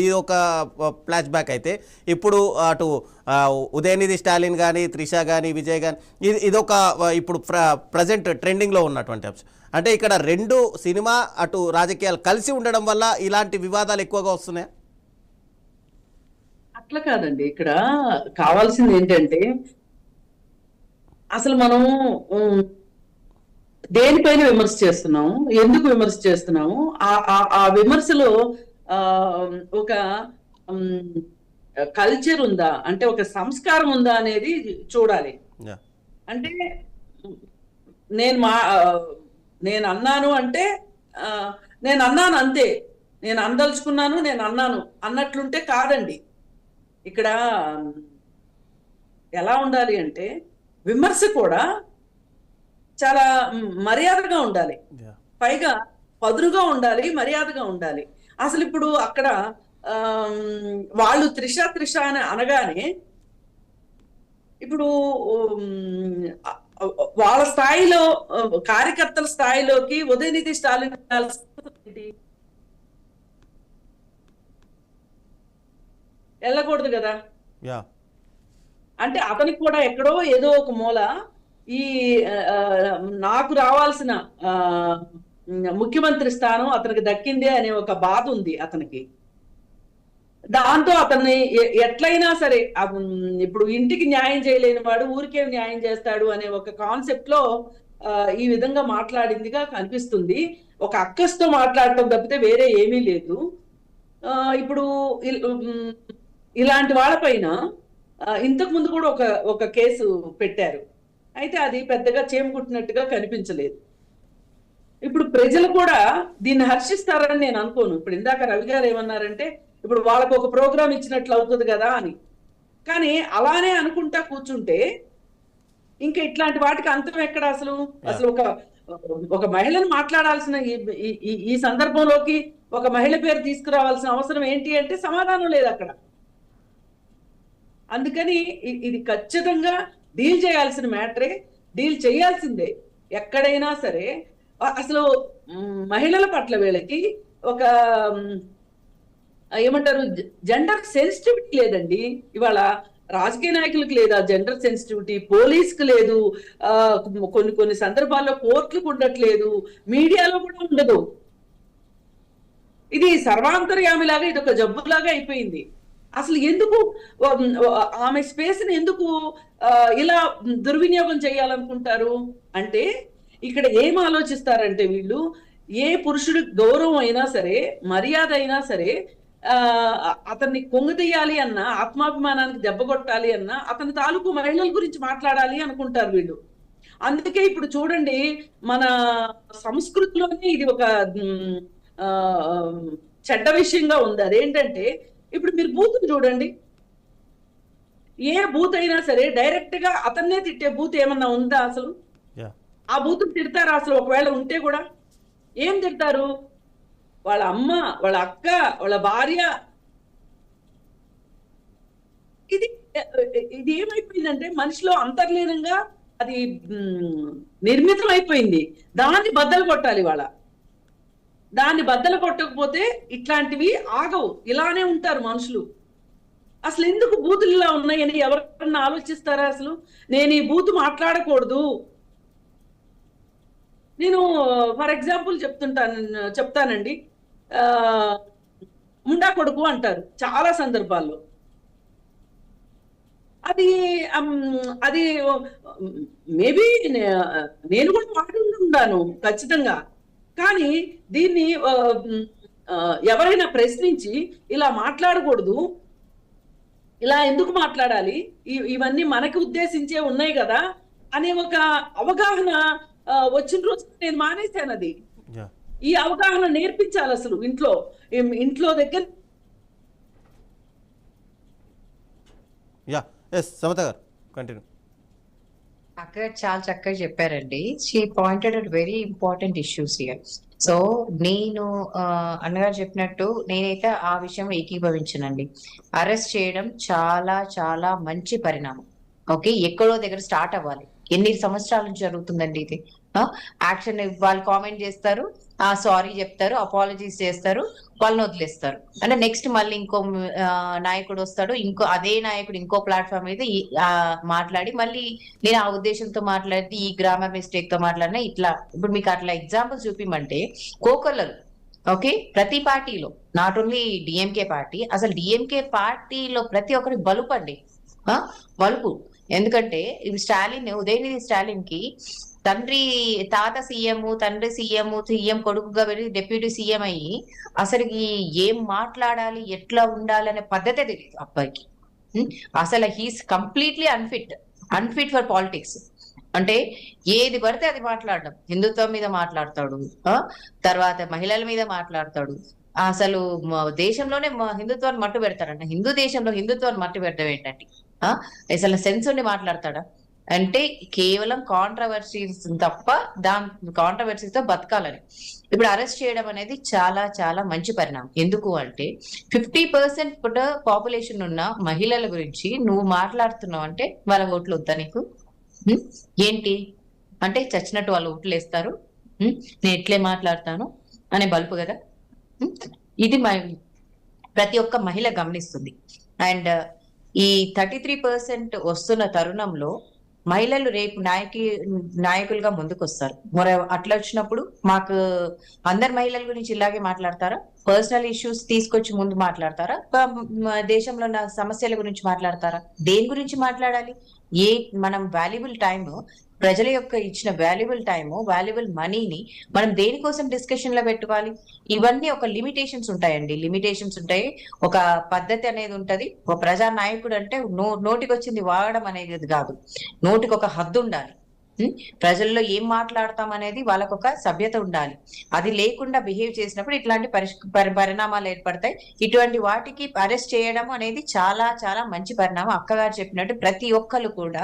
Speaker 1: ఈ ఒక ఫ్లాష్ బ్యాక్ అయితే ఇప్పుడు అటు ఉదయనిధి స్టాలిన్ కానీ, త్రిష కానీ, విజయ్ కానీ ఇదొక ఇప్పుడు ప్రజెంట్ ట్రెండింగ్లో ఉన్నటువంటి అంశం. అంటే ఇక్కడ రెండు సినిమా అటు రాజకీయాలు కలిసి ఉండడం వల్ల ఇలాంటి వివాదాలు ఎక్కువగా వస్తున్నాయా?
Speaker 4: అట్లా కాదండి, ఇక్కడ కావాల్సింది ఏంటంటే అసలు మనం దేనిపైన విమర్శ చేస్తున్నాము, ఎందుకు విమర్శ చేస్తున్నాము, ఆ విమర్శలో ఒక కల్చర్ ఉందా, అంటే ఒక సంస్కారం ఉందా అనేది చూడాలి. అంటే నేను అన్నాను అంటే నేను అన్నాను అంతే, నేను అందలుచుకున్నాను, నేను అన్నాను అన్నట్లుంటే కాదండి. ఇక్కడ ఎలా ఉండాలి అంటే విమర్శ కూడా చాలా మర్యాదగా ఉండాలి, పైగా పదురుగా ఉండాలి, మర్యాదగా ఉండాలి. అసలు ఇప్పుడు అక్కడ వాళ్ళు త్రిష అని అనగానే ఇప్పుడు వాళ్ళ స్థాయిలో కార్యకర్తల స్థాయిలోకి ఉదయనిధి స్టాలిన్ వెళ్ళకూడదు కదా. అంటే అతనికి కూడా ఎక్కడో ఏదో ఒక మూల ఈ నాకు రావాల్సిన ముఖ్యమంత్రి స్థానం అతనికి దక్కిందే అనే ఒక బాధ ఉంది అతనికి. దాంతో అతన్ని ఎట్లయినా సరే ఇప్పుడు ఇంటికి న్యాయం చేయలేని వాడు ఊరికే న్యాయం చేస్తాడు అనే ఒక కాన్సెప్ట్ లో ఈ విధంగా మాట్లాడిందిగా కనిపిస్తుంది. ఒక అక్కస్తో మాట్లాడటం తప్పితే వేరే ఏమీ లేదు. ఇప్పుడు ఇలాంటి వాళ్ళపైన ఇంతకు ముందు కూడా ఒక కేసు పెట్టారు, అయితే అది పెద్దగా చేమకుట్టినట్టుగా కనిపించలేదు. ఇప్పుడు ప్రజలు కూడా దీన్ని హర్షిస్తారని నేను అనుకోను. ఇప్పుడు ఇందాక రవి గారు ఏమన్నారంటే ఇప్పుడు వాళ్ళకు ఒక ప్రోగ్రామ్ ఇచ్చినట్లు అవుతుంది కదా అని, కానీ అలానే అనుకుంటా కూర్చుంటే ఇంకా ఇట్లాంటి వాటికి అంతం ఎక్కడ? అసలు ఒక మహిళను మాట్లాడాల్సిన ఈ సందర్భంలోకి ఒక మహిళ పేరు తీసుకురావాల్సిన అవసరం ఏంటి అంటే సమాధానం లేదు అక్కడ. అందుకని ఇది ఖచ్చితంగా డీల్ చేయాల్సిన మ్యాటరే, డీల్ చేయాల్సిందే ఎక్కడైనా సరే. అసలు మహిళల పట్ల వీళ్ళకి ఒక ఏమంటారు జెండర్ సెన్సిటివిటీ లేదండి. ఇవాళ రాజకీయ నాయకులకు లేదా జెండర్ సెన్సిటివిటీ, పోలీసుకు లేదు, కొన్ని సందర్భాల్లో కోర్టులకు ఉండట్లేదు, మీడియాలో కూడా ఉండదు. ఇది సర్వాంతర్యామిలాగా ఇది ఒక జబ్బులాగా అయిపోయింది. అసలు ఎందుకు ఆమె స్పేస్ ని ఎందుకు ఇలా దుర్వినియోగం చేయాలనుకుంటారు అంటే ఇక్కడ ఏం ఆలోచిస్తారంటే వీళ్ళు ఏ పురుషుడి గౌరవం అయినా సరే, మర్యాద అయినా సరే, అతన్ని కొంగతీయాలి అన్నా, ఆత్మాభిమానానికి దెబ్బ కొట్టాలి అన్నా అతని తాలూకు మహిళల గురించి మాట్లాడాలి అనుకుంటారు వీళ్ళు. అందుకే ఇప్పుడు చూడండి మన సంస్కృతిలోనే ఇది ఒక చెడ్డ విషయంగా ఉంది. అదేంటంటే ఇప్పుడు మీరు బూతులు చూడండి, ఏ బూత్ అయినా సరే డైరెక్ట్ గా అతన్నే తిట్టే బూత్ ఏమన్నా ఉందా? అసలు ఆ బూతులు తిడతారా? అసలు ఒకవేళ ఉంటే కూడా ఏం తిడతారు? వాళ్ళ అమ్మ, వాళ్ళ అక్క, వాళ్ళ భార్య. ఇది ఏమైపోయిందంటే మనిషిలో అంతర్లీనంగా అది నిర్మితం అయిపోయింది. దాన్ని బద్దలు కొట్టాలి. దాన్ని బద్దలు కొట్టకపోతే ఇట్లాంటివి ఆగవు, ఇలానే ఉంటారు మనుషులు. అసలు ఎందుకు బూతులు ఇలా ఉన్నాయని ఎవరన్నా ఆలోచిస్తారా? అసలు నేను ఈ బూతు మాట్లాడకూడదు. నేను ఫర్ ఎగ్జాంపుల్ చెప్తానండి, ముండా కొడుకు అంటారు చాలా సందర్భాల్లో. అది మేబీ నేను కూడా వాడుతున్నాను ఖచ్చితంగా. కానీ దీన్ని ఎవరైనా ప్రశ్నించి ఇలా మాట్లాడకూడదు, ఇలా ఎందుకు మాట్లాడాలి, ఇవన్నీ మనకి ఉద్దేశించే ఉన్నాయి కదా అనే ఒక అవగాహన వచ్చిన రోజు నేను మానేశాను. అది ఈ అవగాహన నేర్పించాలి అసలు ఇంట్లో దగ్గర.
Speaker 1: సమత గారు కంటిన్యూ.
Speaker 2: అక్కడ చాలా చక్కగా చెప్పారండి. She pointed out very important issues here. So నేను అన్నగారు చెప్పినట్టు నేనైతే ఆ విషయంలో ఏకీభవించనండి. అరెస్ట్ చేయడం చాలా చాలా మంచి పరిణామం. ఓకే, ఎక్కడో దగ్గర స్టార్ట్ అవ్వాలి. ఎన్ని సంవత్సరాల నుంచి జరుగుతుందండి ఇది? యాక్షన్ వాళ్ళు కామెంట్ చేస్తారు, సారీ చెప్తారు, అపాలజీస్ చేస్తారు, వాళ్ళని వదిలేస్తారు. అంటే నెక్స్ట్ మళ్ళీ ఇంకో నాయకుడు వస్తాడు, అదే నాయకుడు ఇంకో ప్లాట్ఫామ్ మీద మాట్లాడి మళ్ళీ నేను ఆ ఉద్దేశంతో మాట్లాడి ఈ గ్రామర్ మిస్టేక్ తో మాట్లాడినా ఇట్లా. ఇప్పుడు మీకు అట్లా ఎగ్జాంపుల్స్ చూపిమంటే కోకొల్లలు, ఓకే, ప్రతి పార్టీలో, నాట్ ఓన్లీ డిఎంకే పార్టీ, అసలు డిఎంకే పార్టీలో ప్రతి ఒక్కరి బలుపండి, బలుపు. ఎందుకంటే ఇవి స్టాలిన్, ఉదయనిధి స్టాలిన్ కి తాత సీఎం, తండ్రి సీఎం కొడుకుగా వెళ్ళి డిప్యూటీ సీఎం అయ్యి అసలుకి ఏం మాట్లాడాలి, ఎట్లా ఉండాలనే పద్ధతే తెలియదు అబ్బాయికి. అసలు he's completely unfit for politics. అంటే ఏది పడితే అది మాట్లాడడం, హిందుత్వం మీద మాట్లాడతాడు, తర్వాత మహిళల మీద మాట్లాడతాడు. అసలు దేశంలోనే హిందుత్వాన్ని మట్టు పెడతాడంట. హిందూ దేశంలో హిందుత్వాన్ని మట్టు పెట్టడం ఏంటంటే అసలు సెన్స్ ఉండి మాట్లాడతాడా? అంటే కేవలం కాంట్రవర్సీస్ తప్ప దాని కాంట్రవర్సీతో బతకాలని. ఇప్పుడు అరెస్ట్ చేయడం అనేది చాలా చాలా మంచి పరిణామం. ఎందుకు అంటే 50% పాపులేషన్ ఉన్న మహిళల గురించి నువ్వు మాట్లాడుతున్నావు అంటే వాళ్ళ ఓట్లు వద్దా నీకు? ఏంటి అంటే చచ్చినట్టు వాళ్ళు ఓట్లు వేస్తారు, నేను ఎట్లే మాట్లాడతాను అనే బలుపు కదా. ఇది ప్రతి ఒక్క మహిళ గమనిస్తుంది. అండ్ ఈ 33% వస్తున్న తరుణంలో మహిళలు రేపు నాయకులుగా ముందుకు వస్తారు. మరి అట్లా వచ్చినప్పుడు మాకు అందరు మహిళల గురించి ఇలాగే మాట్లాడతారా? పర్సనల్ ఇష్యూస్ తీసుకొచ్చి ముందు మాట్లాడతారా? దేశంలో ఉన్న సమస్యల గురించి మాట్లాడతారా? దేని గురించి మాట్లాడాలి? మనం వాల్యుబుల్ టైం, ప్రజల యొక్క ఇచ్చిన వాల్యుబుల్ టైము, వాల్యుబుల్ మనీని మనం దేనికోసం డిస్కషన్ లో పెట్టుకోవాలి? ఇవన్నీ ఒక లిమిటేషన్స్ ఉంటాయండి, లిమిటేషన్స్ ఉంటాయి, ఒక పద్ధతి అనేది ఉంటది. ఒక ప్రజా నాయకుడు అంటే నోటికి వచ్చింది వాడడం అనేది కాదు, నోటికి ఒక హద్దు ఉండాలి. ప్రజల్లో ఏం మాట్లాడతాం అనేది వాళ్ళకు ఒక సభ్యత ఉండాలి. అది లేకుండా బిహేవ్ చేసినప్పుడు ఇట్లాంటి పరిణామాలు ఏర్పడతాయి. ఇటువంటి వాటికి అరెస్ట్ చేయడం అనేది చాలా చాలా మంచి పరిణామం. అక్కగారు చెప్పినట్టు ప్రతి ఒక్కరు కూడా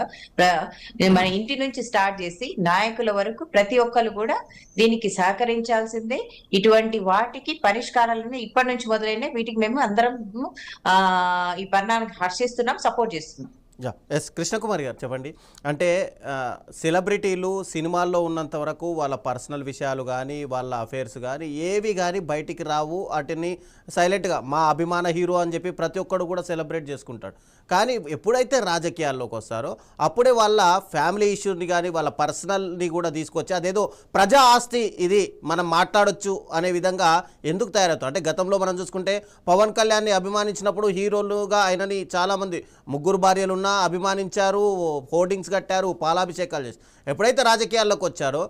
Speaker 2: మన ఇంటి నుంచి స్టార్ట్ చేసి నాయకుల వరకు ప్రతి ఒక్కరు కూడా దీనికి సహకరించాల్సిందే. ఇటువంటి వాటికి పరిష్కారాలను ఇప్పటి నుంచి మొదలైన వీటికి మేము అందరం ఈ పరిణామానికి హర్షిస్తున్నాం, సపోర్ట్ చేస్తున్నాం.
Speaker 1: ఎస్ కృష్ణకుమారి గారు చెప్పండి. అంటే సెలబ్రిటీలు సినిమాల్లో ఉన్నంత వరకు వాళ్ళ పర్సనల్ విషయాలు కానీ వాళ్ళ అఫేర్స్ కానీ ఏవి కానీ బయటికి రావు. వాటిని సైలెంట్గా మా అభిమాన హీరో అని చెప్పి ప్రతి ఒక్కడు కూడా సెలబ్రేట్ చేసుకుంటాడు. కానీ ఎప్పుడైతే రాజకీయాల్లోకి వస్తారో అప్పుడే వాళ్ళ ఫ్యామిలీ ఇష్యూని కానీ వాళ్ళ పర్సనల్ని కూడా తీసుకొచ్చి అదేదో ప్రజా ఆస్తి ఇది మనం మాట్లాడొచ్చు అనే విధంగా ఎందుకు తయారవుతాం? అంటే గతంలో మనం చూసుకుంటే పవన్ కళ్యాణ్ని అభిమానించినప్పుడు హీరోలుగా ఆయనని చాలామంది ముగ్గురు భార్యలు అభిమానించారు, హోర్డింగ్స్ కట్టారు, పాలాభిషేకాలు చేసి. ఎప్పుడైతే రాజకీయాల్లోకి వచ్చారో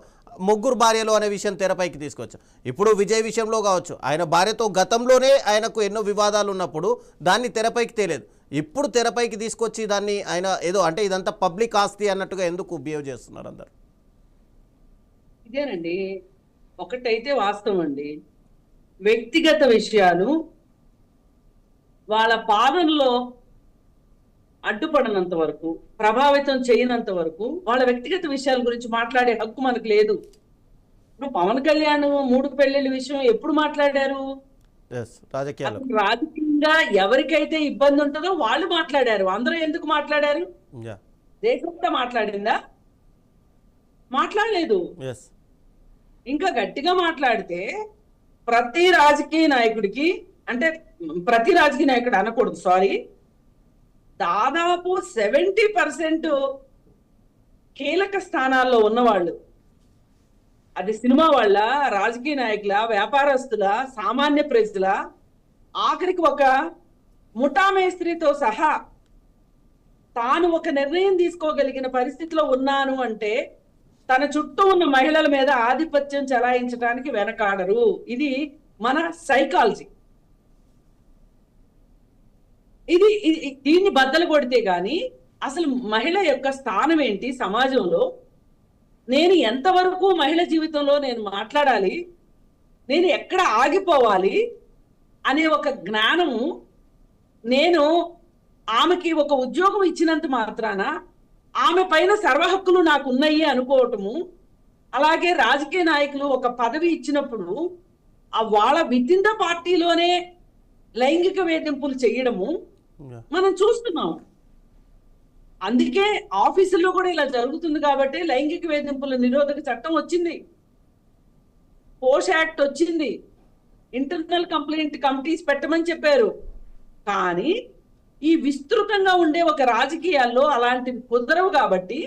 Speaker 1: ముగ్గురు భార్యలు అనే విషయం తెరపైకి తీసుకొచ్చారు. ఇప్పుడు విజయ్ విషయంలో కావచ్చు, ఆయన భార్యతో గతంలోనే ఆయనకు ఎన్నో వివాదాలు ఉన్నప్పుడు దాన్ని తెరపైకి తేలేదు. ఇప్పుడు తెరపైకి తీసుకొచ్చి దాన్ని ఆయన ఏదో అంటే ఇదంతా పబ్లిక్ ఆస్తి అన్నట్టుగా ఎందుకు బిహేవ్ చేస్తున్నారు అందరు?
Speaker 4: ఇదేనండి, ఒకటైతే వాస్తవం అండి, వ్యక్తిగత విషయాలు వాళ్ళ పాలనలో అడ్డుపడినంత వరకు, ప్రభావితం చేయనంత వరకు వాళ్ళ వ్యక్తిగత విషయాల గురించి మాట్లాడే హక్కు మనకు లేదు. ఇప్పుడు పవన్ కళ్యాణ్ 3 పెళ్లిళ్ళ విషయం ఎప్పుడు మాట్లాడారు? రాజకీయంగా ఎవరికైతే ఇబ్బంది ఉంటుందో వాళ్ళు మాట్లాడారు. అందరూ ఎందుకు మాట్లాడారు? దేశంతో మాట్లాడిందా? మాట్లాడలేదు. ఇంకా గట్టిగా మాట్లాడితే ప్రతి రాజకీయ నాయకుడికి, అంటే ప్రతి రాజకీయ నాయకుడు అనకూడదు, సారీ, దాదాపు 70% కీలక స్థానాల్లో ఉన్నవాళ్ళు, అది సినిమా వాళ్ళ, రాజకీయ నాయకుల, వ్యాపారస్తుల, సామాన్య ప్రజల, ఆఖరికి ఒక ముఠా మేస్త్రితో సహా తాను ఒక నిర్ణయం తీసుకోగలిగిన పరిస్థితిలో ఉన్నాను అంటే తన చుట్టూ ఉన్న మహిళల మీద ఆధిపత్యం చెలాయించడానికి వెనకాడరు. ఇది మన సైకాలజీ. దీన్ని బద్దలు కొడితే గాని అసలు మహిళ యొక్క స్థానం ఏంటి సమాజంలో, నేను ఎంతవరకు మహిళ జీవితంలో నేను మాట్లాడాలి, నేను ఎక్కడ ఆగిపోవాలి అనే ఒక జ్ఞానము, నేను ఆమెకి ఒక ఉద్యోగం ఇచ్చినంత మాత్రాన ఆమె పైన సర్వహక్కులు నాకు ఉన్నాయి అనుకోవటము, అలాగే రాజకీయ నాయకులు ఒక పదవి ఇచ్చినప్పుడు వాళ్ళ వితిన్ ద పార్టీలోనే లైంగిక వేధింపులు చేయడము మనం చూస్తున్నాం. అందుకే ఆఫీసుల్లో కూడా ఇలా జరుగుతుంది కాబట్టి లైంగిక వేధింపుల నిరోధక చట్టం వచ్చింది, పోష్ యాక్ట్ వచ్చింది, ఇంటర్నల్ కంప్లైంట్ కమిటీస్ పెట్టమని చెప్పారు. కానీ ఈ విస్తృతంగా ఉండే ఒక రాజకీయాల్లో అలాంటివి కుదరవు కాబట్టి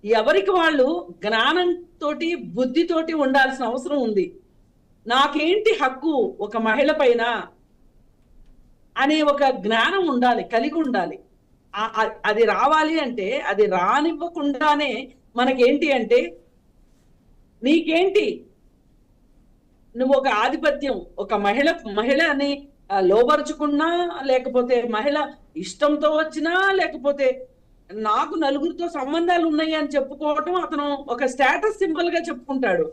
Speaker 4: ఎవరికి వాళ్ళు జ్ఞానంతో బుద్ధితోటి ఉండాల్సిన అవసరం ఉంది. నాకేంటి హక్కు ఒక మహిళ పైన అనే ఒక జ్ఞానం ఉండాలి, కలిగి ఉండాలి. అది రావాలి అంటే అది రానివ్వకుండానే మనకేంటి అంటే నీకేంటి, నువ్వు ఒక ఆధిపత్యం, ఒక మహిళని లోబరుచుకున్నా, లేకపోతే మహిళ ఇష్టంతో వచ్చినా, లేకపోతే నాకు నలుగురితో సంబంధాలు ఉన్నాయి అని చెప్పుకోవటం అతను ఒక స్టేటస్ సింబల్ గా చెప్పుకుంటాడు.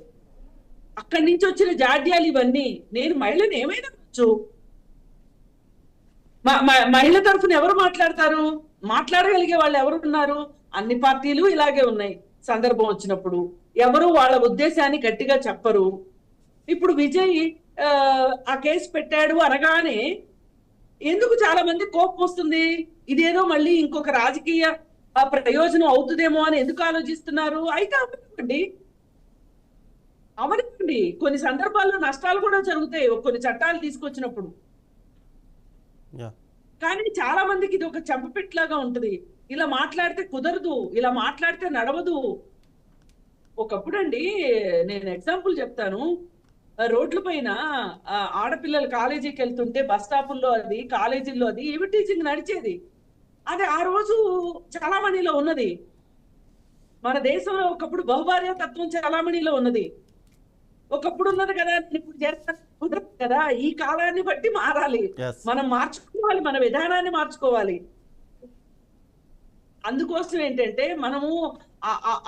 Speaker 4: అక్కడి నుంచి వచ్చిన జాడ్యాలు ఇవన్నీ. నేను మహిళని ఏమైనా వచ్చు, మహిళ తరఫున ఎవరు మాట్లాడతారు? మాట్లాడగలిగే వాళ్ళు ఎవరు ఉన్నారు? అన్ని పార్టీలు ఇలాగే ఉన్నాయి. సందర్భం వచ్చినప్పుడు ఎవరు వాళ్ళ ఉద్దేశాన్ని గట్టిగా చెప్పరు. ఇప్పుడు విజయ్ ఆ కేసు పెట్టాడు అనగానే ఎందుకు చాలా మంది కోపం వస్తుంది? ఇదేదో మళ్ళీ ఇంకొక రాజకీయ ప్రయోజనం అవుతుందేమో అని ఎందుకు ఆలోచిస్తున్నారు? అయితే అవనండి కొన్ని సందర్భాల్లో నష్టాలు కూడా జరుగుతాయి కొన్ని చట్టాలు తీసుకొచ్చినప్పుడు. కానీ చాలా మందికి ఇది ఒక చెంపపెట్టులాగా ఉంటది. ఇలా మాట్లాడితే కుదరదు, ఇలా మాట్లాడితే నడవదు. ఒకప్పుడు అండి, నేను ఎగ్జాంపుల్ చెప్తాను. రోడ్ల పైన ఆడపిల్లలు కాలేజీకి వెళ్తుంటే బస్ స్టాపుల్లో అది, కాలేజీల్లో అది ఈవి టీచింగ్ నడిచేది. అది ఆ రోజు చలామణిలో ఉన్నది. మన దేశంలో ఒకప్పుడు బహుభార్య తత్వం చలామణిలో ఉన్నది. ఒకప్పుడు ఉన్నది కదా, ఇప్పుడు చేస్తాను కదా. ఈ కాలాన్ని బట్టి మారాలి, మనం మార్చుకోవాలి, మన విధానాన్ని మార్చుకోవాలి. అందుకోసం ఏంటంటే మనము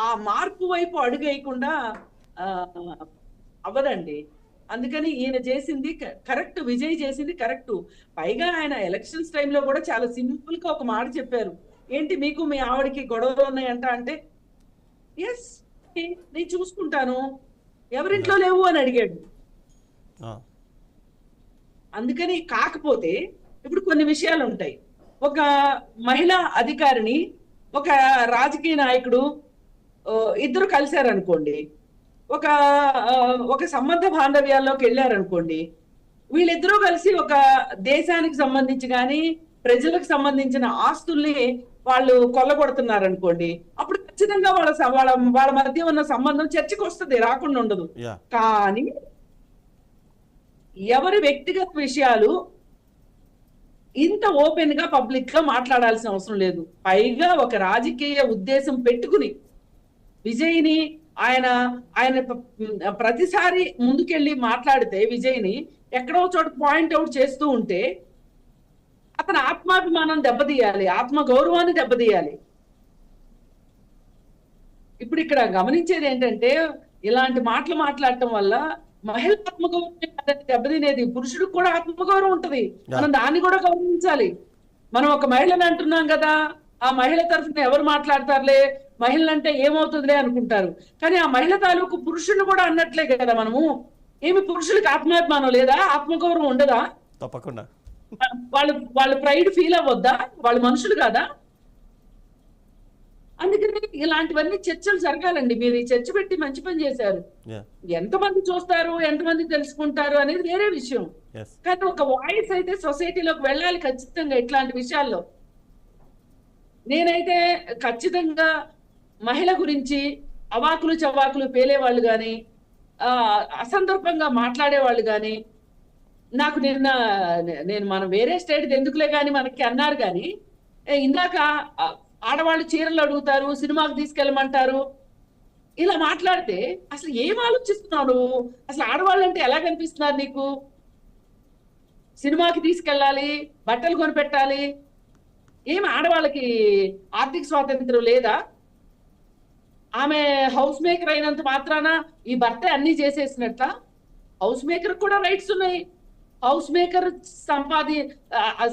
Speaker 4: ఆ మార్పు వైపు అడుగేయకుండా అవ్వదండి. అందుకని ఈయన చేసింది కరెక్ట్, విజయ్ చేసింది కరెక్ట్. పైగా ఆయన ఎలక్షన్స్ టైంలో కూడా చాలా సింపుల్ గా ఒక మాట చెప్పారు. ఏంటి మీకు మీ ఆవిడకి గొడవలు ఉన్నాయంట అంటే, ఎస్ నేను చూసుకుంటాను, ఎవరింట్లో లేవు అని అడిగాడు. అందుకని కాకపోతే ఇప్పుడు కొన్ని విషయాలు ఉంటాయి. ఒక మహిళా అధికారిని ఒక రాజకీయ నాయకుడు ఇద్దరు కలిశారనుకోండి, ఒక సంబంధ బాంధవ్యాల్లోకి వెళ్ళారనుకోండి, వీళ్ళిద్దరూ కలిసి ఒక దేశానికి సంబంధించి కానీ ప్రజలకు సంబంధించిన ఆస్తుల్ని వాళ్ళు కొల్లగొడుతున్నారు అనుకోండి, అప్పుడు ఖచ్చితంగా వాళ్ళ మధ్య ఉన్న సంబంధం చర్చకు వస్తుంది, రాకుండా ఉండదు. కానీ ఎవరి వ్యక్తిగత విషయాలు ఇంత ఓపెన్ గా పబ్లిక్ గా మాట్లాడాల్సిన అవసరం లేదు. పైగా ఒక రాజకీయ ఉద్దేశం పెట్టుకుని విజయ్ని ఆయన ప్రతిసారి ముందుకెళ్ళి మాట్లాడితే విజయ్ని ఎక్కడో చోట పాయింట్ అవుట్ చేస్తూ ఉంటే అతని ఆత్మాభిమానం దెబ్బతీయాలి, ఆత్మ గౌరవాన్ని దెబ్బతీయాలి. ఇప్పుడు ఇక్కడ గమనించేది ఏంటంటే, ఇలాంటి మాటలు మాట్లాడటం వల్ల మహిళ ఆత్మగౌరవం దెబ్బతినేది, పురుషుడికి కూడా ఆత్మగౌరవం ఉంటది. మనం దాన్ని కూడా గౌరవించాలి. మనం ఒక మహిళని అంటున్నాం కదా, ఆ మహిళ తరఫున ఎవరు మాట్లాడతారులే, మహిళలంటే ఏమవుతుందిలే అనుకుంటారు. కానీ ఆ మహిళ తాలూకు పురుషుని కూడా అన్నట్లే కదా మనము. ఏమి పురుషులకి ఆత్మాభిమానం లేదా, ఆత్మగౌరవం ఉండదా?
Speaker 1: తప్పకుండా.
Speaker 4: వాళ్ళు ప్రైడ్ ఫీల్ అవ్వద్దా? వాళ్ళు మనుషులు కాదా? అందుకని ఇలాంటివన్నీ చర్చలు జరగాలండి. మీరు ఈ చర్చ పెట్టి మంచి పని చేశారు. ఎంతమంది చూస్తారు, ఎంతమంది తెలుసుకుంటారు అనేది వేరే విషయం. కానీ ఒక వాయిస్ అయితే సొసైటీలోకి వెళ్ళాలి ఖచ్చితంగా ఇట్లాంటి విషయాల్లో. నేనైతే ఖచ్చితంగా మహిళ గురించి అవాకులు చవాకులు పేలేవాళ్ళు కానీ, అసందర్భంగా మాట్లాడేవాళ్ళు కానీ, నాకు నేను మనం వేరే స్టేట్ ఎందుకులే కానీ మనకి అన్నారు. కానీ ఇందాక ఆడవాళ్ళు చీరలు అడుగుతారు, సినిమాకి తీసుకెళ్ళమంటారు, ఇలా మాట్లాడితే అసలు ఏం ఆలోచిస్తున్నాడు? అసలు ఆడవాళ్ళు అంటే ఎలా కనిపిస్తున్నారు నీకు? సినిమాకి తీసుకెళ్ళాలి, బట్టలు కొనిపెట్టాలి, ఏమి ఆడవాళ్ళకి ఆర్థిక స్వాతంత్రం లేదా? ఆమె హౌస్ మేకర్ అయినంత మాత్రాన ఈ భర్త అన్ని చేసేసినట్ల? హౌస్ మేకర్ కూడా రైట్స్ ఉన్నాయి. హౌస్ మేకర్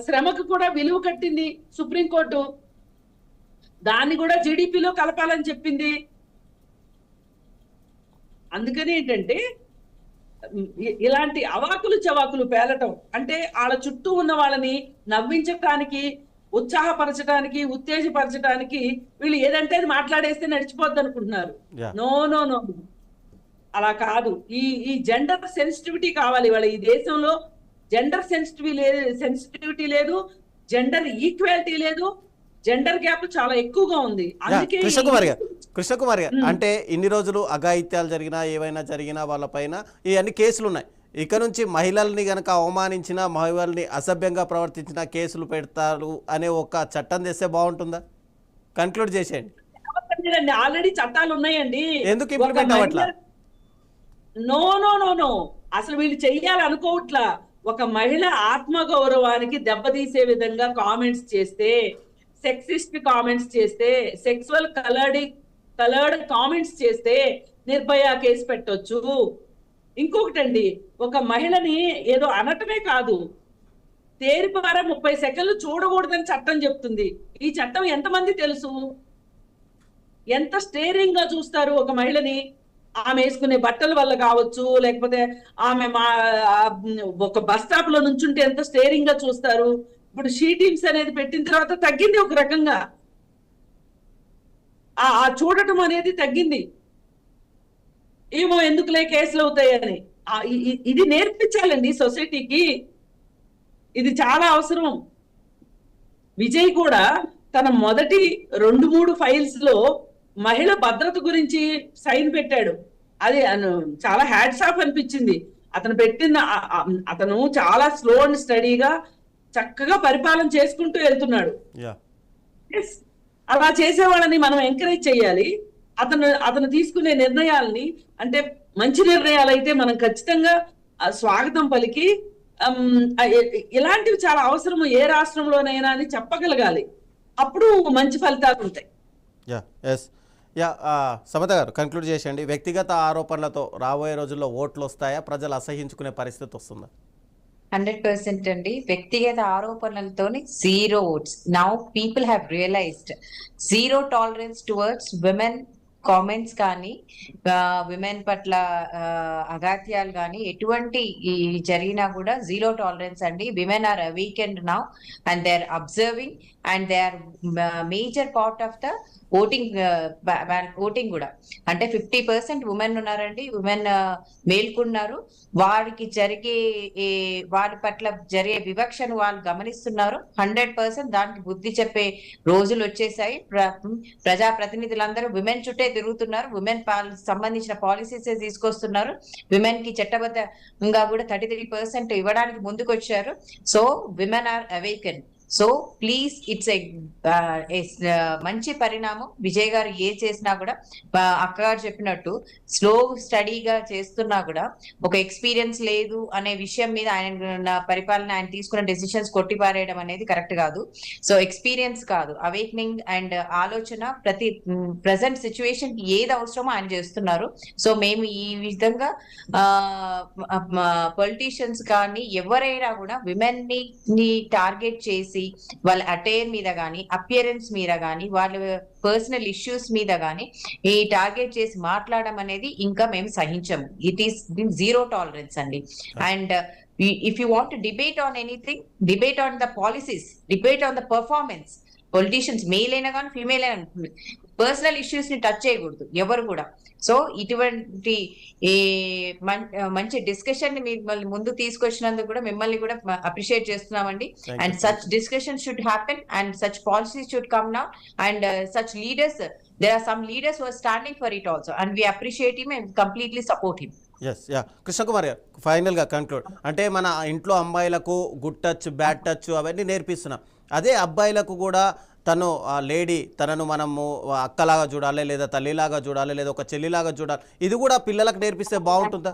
Speaker 4: శ్రమకు కూడా విలువ కట్టింది సుప్రీంకోర్టు. దాన్ని కూడా జీడిపిలో కలపాలని చెప్పింది. అందుకని ఏంటంటే ఇలాంటి అవాకులు చవాకులు పేలటం అంటే వాళ్ళ చుట్టూ ఉన్న వాళ్ళని నవ్వించడానికి ఉత్సాహపరచడానికి, ఉత్తేజపరచడానికి వీళ్ళు ఏదంటే అది మాట్లాడేస్తే నడిచిపోద్ది అనుకుంటున్నారు.
Speaker 1: Yeah.
Speaker 4: నో నో నో, అలా కాదు. ఈ జెండర్ సెన్సిటివిటీ కావాలి. వాళ్ళ ఈ దేశంలో జెండర్ సెన్సిటివిటీ లేదు, జెండర్ ఈక్వాలిటీ లేదు, జెండర్ గ్యాప్ చాలా ఎక్కువగా ఉంది. అందుకే
Speaker 1: కృష్ణకుమార్ గారు అంటే ఇన్ని రోజులు అఘాయిత్యాలు జరిగినా ఏవైనా జరిగినా వాళ్ళపైన ఇవన్నీ కేసులు ఉన్నాయి. ఇక నుంచి మహిళల్ని గనక అవమానించిన, మహిళల్ని అసభ్యంగా ప్రవర్తించిన కేసులు పెడతారు అనే ఒక చట్టం తెస్తే బాగుంటుందా? కన్క్లూడ్ చేసేయండి.
Speaker 4: ఆల్రెడీ చట్టాలు ఉన్నాయండి.
Speaker 1: ఎందుకు ఇంప్లిమెంట్ అవ్వట్లా?
Speaker 4: నో నో నో నో, అసలు వీళ్ళు చెయ్యాలనుకోవట్లా. ఒక మహిళ ఆత్మగౌరవానికి దెబ్బతీసే విధంగా కామెంట్స్ చేస్తే, సెక్సిస్ట్ కామెంట్స్ చేస్తే, సెక్సువల్ కలర్డ్ కామెంట్స్ చేస్తే నిర్భయ కేసు పెట్టొచ్చు. ఇంకొకటండి, ఒక మహిళని ఏదో అనటమే కాదు, తేరిపార 30 సెకండ్లు చూడకూడదని చట్టం చెప్తుంది. ఈ చట్టం ఎంతమంది తెలుసు? ఎంత స్టేరింగ్ గా చూస్తారు ఒక మహిళని? ఆమె వేసుకునే బట్టల వల్ల కావచ్చు, లేకపోతే ఆమె ఒక బస్ స్టాప్ లో నుంచుంటే ఎంత స్టేరింగ్ గా చూస్తారు. ఇప్పుడు షీ టీమ్స్ అనేది పెట్టిన తర్వాత తగ్గింది, ఒక రకంగా ఆ చూడటం అనేది తగ్గింది. ఏమో ఎందుకులే కేసులు అవుతాయని. ఇది నేర్పించాలండి సొసైటీకి, ఇది చాలా అవసరం. విజయ్ కూడా తన మొదటి 2-3 ఫైల్స్ లో మహిళ భద్రత గురించి సైన్ పెట్టాడు. అది చాలా హ్యాట్స్ ఆఫ్ అనిపించింది. అతను పెట్టిన అతను చాలా స్లో అండ్ స్టడీగా చక్కగా పరిపాలన చేసుకుంటూ వెళ్తున్నాడు. అలా చేసే వాళ్ళని మనం ఎంకరేజ్ చేయాలి. అతను తీసుకునే నిర్ణయాలని, అంటే మంచి నిర్ణయాలు అయితే మనం ఖచ్చితంగా స్వాగతం పలికి, ఇలాంటివి చాలా అవసరము ఏ రాష్ట్రంలోనైనా అని చెప్పగలగాలి. అప్పుడు మంచి ఫలితాలు ఉంటాయి.
Speaker 1: సమత గారు కన్క్లూడ్ చేసేయండి. వ్యక్తిగత ఆరోపణలతో రాబోయే రోజుల్లో ఓట్లు వస్తాయా? ప్రజలు అసహించుకునే పరిస్థితి వస్తుందా?
Speaker 2: 100% అండి. వ్యక్తిగత ఆరోపణలతోనే 0 votes. Now people have realized zero tolerance towards women comments కానీ, విమెన్ పట్ల అగాత్యాలు కానీ ఎటువంటి జరిగినా కూడా 0 tolerance అండి. Women are weekend now and they are observing and they are major part of the voting కూడా. అంటే 50% ఉమెన్ ఉన్నారండి. ఉమెన్ మేల్కొన్నారు. వారి పట్ల జరిగే వివక్షను వాళ్ళు గమనిస్తున్నారు. 100% దానికి బుద్ధి చెప్పే రోజులు వచ్చేసాయి. ప్రజాప్రతినిధులందరూ విమెన్ చుట్టే తిరుగుతున్నారు. విమెన్ సంబంధించిన పాలసీస్ తీసుకొస్తున్నారు. విమెన్ కి చట్టబద్ధంగా కూడా 33% ఇవ్వడానికి ముందుకు వచ్చారు. So women are awaken. So please, it's మంచి పరిణామం. విజయ్ గారు ఏ చేసినా కూడా, అక్కగారు చెప్పినట్టు స్లో స్టడీగా చేస్తున్నా కూడా, ఒక ఎక్స్పీరియన్స్ లేదు అనే విషయం మీద ఆయన పరిపాలన, ఆయన తీసుకున్న డెసిషన్స్ కొట్టిపారేయడం అనేది కరెక్ట్ కాదు. సో ఎక్స్పీరియన్స్ కాదు, అవేక్నింగ్ అండ్ ఆలోచన ప్రతి ప్రజెంట్ సిచ్యువేషన్ కి ఏది అవసరమో ఆయన చేస్తున్నారు. సో మేము ఈ విధంగా పొలిటీషియన్స్ కానీ ఎవరైనా కూడా విమెన్ ని టార్గెట్ చేసి వాళ్ళ అటైర్ మీద కానీ, అపియరెన్స్ మీద కానీ, వాళ్ళ పర్సనల్ ఇష్యూస్ మీద కానీ ఈ టార్గెట్ చేసి మాట్లాడడం అనేది ఇంకా మేము సహించము. ఇట్ ఈస్ 0 tolerance అండి. And if you want to debate on anything, debate on the policies, debate on the performance. Politicians male అయినా కానీ ఫీమేల్ అయినా పర్సనల్ ఇష్యూస్ ని టచ్ చేయకూడదు ఎవరు కూడా. సో ఇటువంటి మంచి డిస్కషన్ ని మిమ్మల్ని ముందు తీసుకొచ్చినందుకు కూడా మిమ్మల్ని కూడా అప్రిషియేట్ చేస్తున్నామండి. And such discussion should happen and such policies should come now and such leaders, there are some leaders who are standing for it also and we appreciate him and completely support him.
Speaker 1: Krishna Kumar గారు final గా conclude. అంటే మన ఇంట్లో అమ్మాయిలకు good touch, bad touch అవన్నీ నేర్పిస్తున్నాం. అదే అబ్బాయిలకు కూడా తను లేడీ, తనను మనము అక్కలాగా చూడాలి, లేదా తల్లిలాగా చూడాలి, లేదా ఒక చెల్లిలాగా చూడాలి, ఇది కూడా పిల్లలకు నేర్పిస్తే బాగుంటుందా?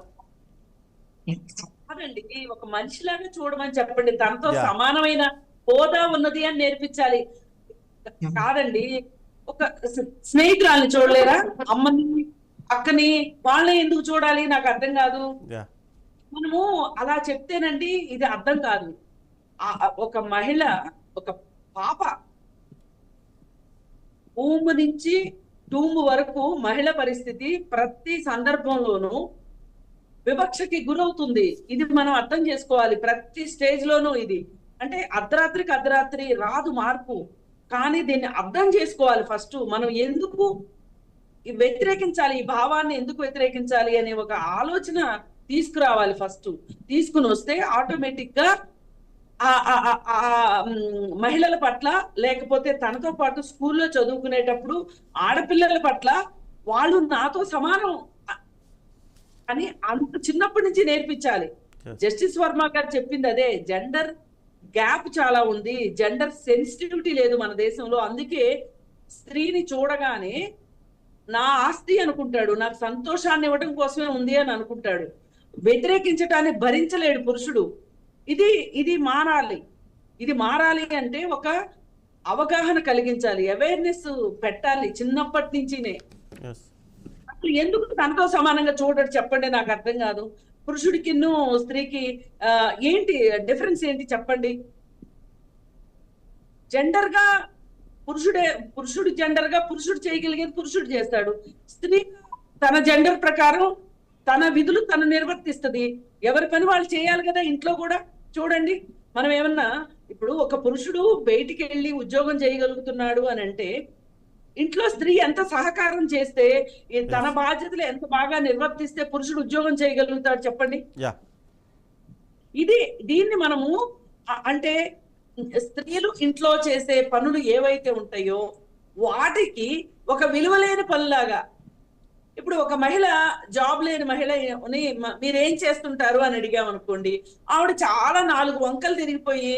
Speaker 4: కాదండి, ఒక మనిషిలాగా చూడమని చెప్పండి. తనతో సమానమైన హోదా ఉన్నది అని నేర్పించాలి. కాదండి, ఒక స్నేహితురాల్ని చూడలేరా? అమ్మని, అక్కని, వాళ్ళని ఎందుకు చూడాలి? నాకు అర్థం కాదు. మనము అలా చెప్తేనండి ఇది అర్థం కాదు. ఒక మహిళ, ఒక పాప ఊము నుంచి టూము వరకు మహిళ పరిస్థితి ప్రతి సందర్భంలోనూ వివక్షకి గురవుతుంది. ఇది మనం అర్థం చేసుకోవాలి. ప్రతి స్టేజ్ లోనూ ఇది అంటే అర్ధరాత్రికి అర్ధరాత్రి రాదు మార్పు, కానీ దీన్ని అర్థం చేసుకోవాలి. ఫస్ట్ మనం ఎందుకు వ్యతిరేకించాలి, ఈ భావాన్ని ఎందుకు వ్యతిరేకించాలి అనే ఒక ఆలోచన తీసుకురావాలి. ఫస్ట్ తీసుకుని వస్తే ఆటోమేటిక్ గా మహిళల పట్ల, లేకపోతే తనతో పాటు స్కూల్లో చదువుకునేటప్పుడు ఆడపిల్లల పట్ల వాళ్ళు నాతో సమానం అని అంత చిన్నప్పటి నుంచి నేర్పించాలి. జస్టిస్ వర్మ గారు చెప్పింది అదే, జెండర్ గ్యాప్ చాలా ఉంది, జెండర్ సెన్సిటివిటీ లేదు మన దేశంలో. అందుకే స్త్రీని చూడగానే నా ఆస్తి అనుకుంటాడు, నాకు సంతోషాన్ని ఇవ్వడం కోసమే ఉంది అని అనుకుంటాడు. వ్యతిరేకించటాన్ని భరించలేడు పురుషుడు. ఇది మారాలి. ఇది మారాలి అంటే ఒక అవగాహన కలిగించాలి, అవేర్నెస్ పెట్టాలి చిన్నప్పటి నుంచినే. అసలు ఎందుకు తనతో సమానంగా చూడడు చెప్పండి, నాకు అర్థం కాదు. పురుషుడికి స్త్రీకి ఏంటి డిఫరెన్స్ ఏంటి చెప్పండి? జెండర్ గా పురుషుడు జెండర్ గా పురుషుడు చేయగలిగేది పురుషుడు చేస్తాడు, స్త్రీ తన జెండర్ ప్రకారం తన విధులు తను నిర్వర్తిస్తుంది. ఎవరి పని వాళ్ళు చేయాలి కదా. ఇంట్లో కూడా చూడండి, మనం ఏమన్నా ఇప్పుడు ఒక పురుషుడు బయటికి వెళ్ళి ఉద్యోగం చేయగలుగుతున్నాడు అని అంటే ఇంట్లో స్త్రీ ఎంత సహకారం చేస్తే, తన బాధ్యతలు ఎంత బాగా నిర్వర్తిస్తే పురుషుడు ఉద్యోగం చేయగలుగుతాడు చెప్పండి. దీన్ని మనము అంటే స్త్రీలు ఇంట్లో చేసే పనులు ఏవైతే ఉంటాయో వాటికి ఒక విలువలేని పనులాగా, ఇప్పుడు ఒక మహిళ జాబ్ లేని మహిళని మీరేం చేస్తుంటారు అని అడిగామనుకోండి, ఆవిడ చాలా 4 వంకలు తిరిగిపోయి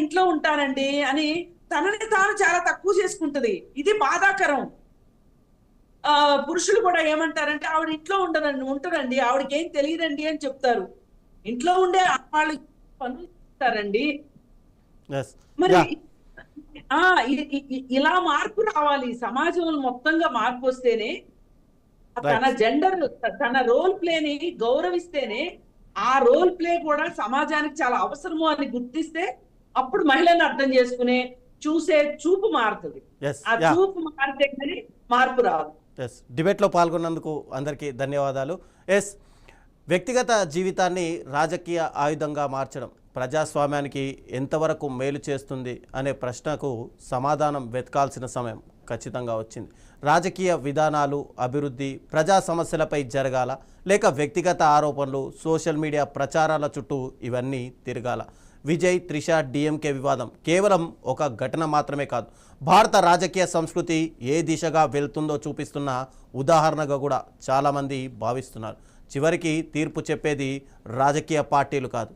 Speaker 4: ఇంట్లో ఉంటానండి అని తనని తాను చాలా తక్కువ చేసుకుంటది. ఇది బాధాకరం. పురుషులు కూడా ఏమంటారంటే ఆవిడ ఇంట్లో ఉంటారండి, ఆవిడకి ఏం తెలియదండి అని చెప్తారు. ఇంట్లో ఉండే వాళ్ళు పనులు చేస్తారండి. మరి ఇలా మార్పు రావాలి, సమాజంలో మొత్తంగా మార్పు వస్తేనే, తన జెండర్ తన రోల్ ప్లేని గౌరవిస్తేనే ఆ రోల్ ప్లే కూడా సమాజానికి చాలా అవసరము అని గుర్తిస్తే అప్పుడు మహిళలు అర్థం చేసుకునే చూసే చూపు మారుతుంది. ఆ చూపు మారితే కానీ మార్పు రాదు.
Speaker 1: డిబేట్లో పాల్గొన్నందుకు అందరికీ ధన్యవాదాలు. వ్యక్తిగత జీవితాన్ని రాజకీయ ఆయుధంగా మార్చడం ప్రజాస్వామ్యానికి ఎంతవరకు మేలు చేస్తుంది అనే ప్రశ్నకు సమాధానం వెతకాల్సిన సమయం ఖచ్చితంగా వచ్చింది. రాజకీయ విధానాలు, అభివృద్ధి ప్రజా సమస్యలపై జరగాల, లేక వ్యక్తిగత ఆరోపణలు, సోషల్ మీడియా ప్రచారాల చుట్టూ ఇవన్నీ తిరగాల? విజయ్ త్రిష డిఎంకే వివాదం కేవలం ఒక ఘటన మాత్రమే కాదు, భారత రాజకీయ సంస్కృతి ఏ దిశగా వెళ్తుందో చూపిస్తున్న ఉదాహరణగా కూడా చాలామంది భావిస్తున్నారు. చివరికి తీర్పు చెప్పేది రాజకీయ పార్టీలు కాదు,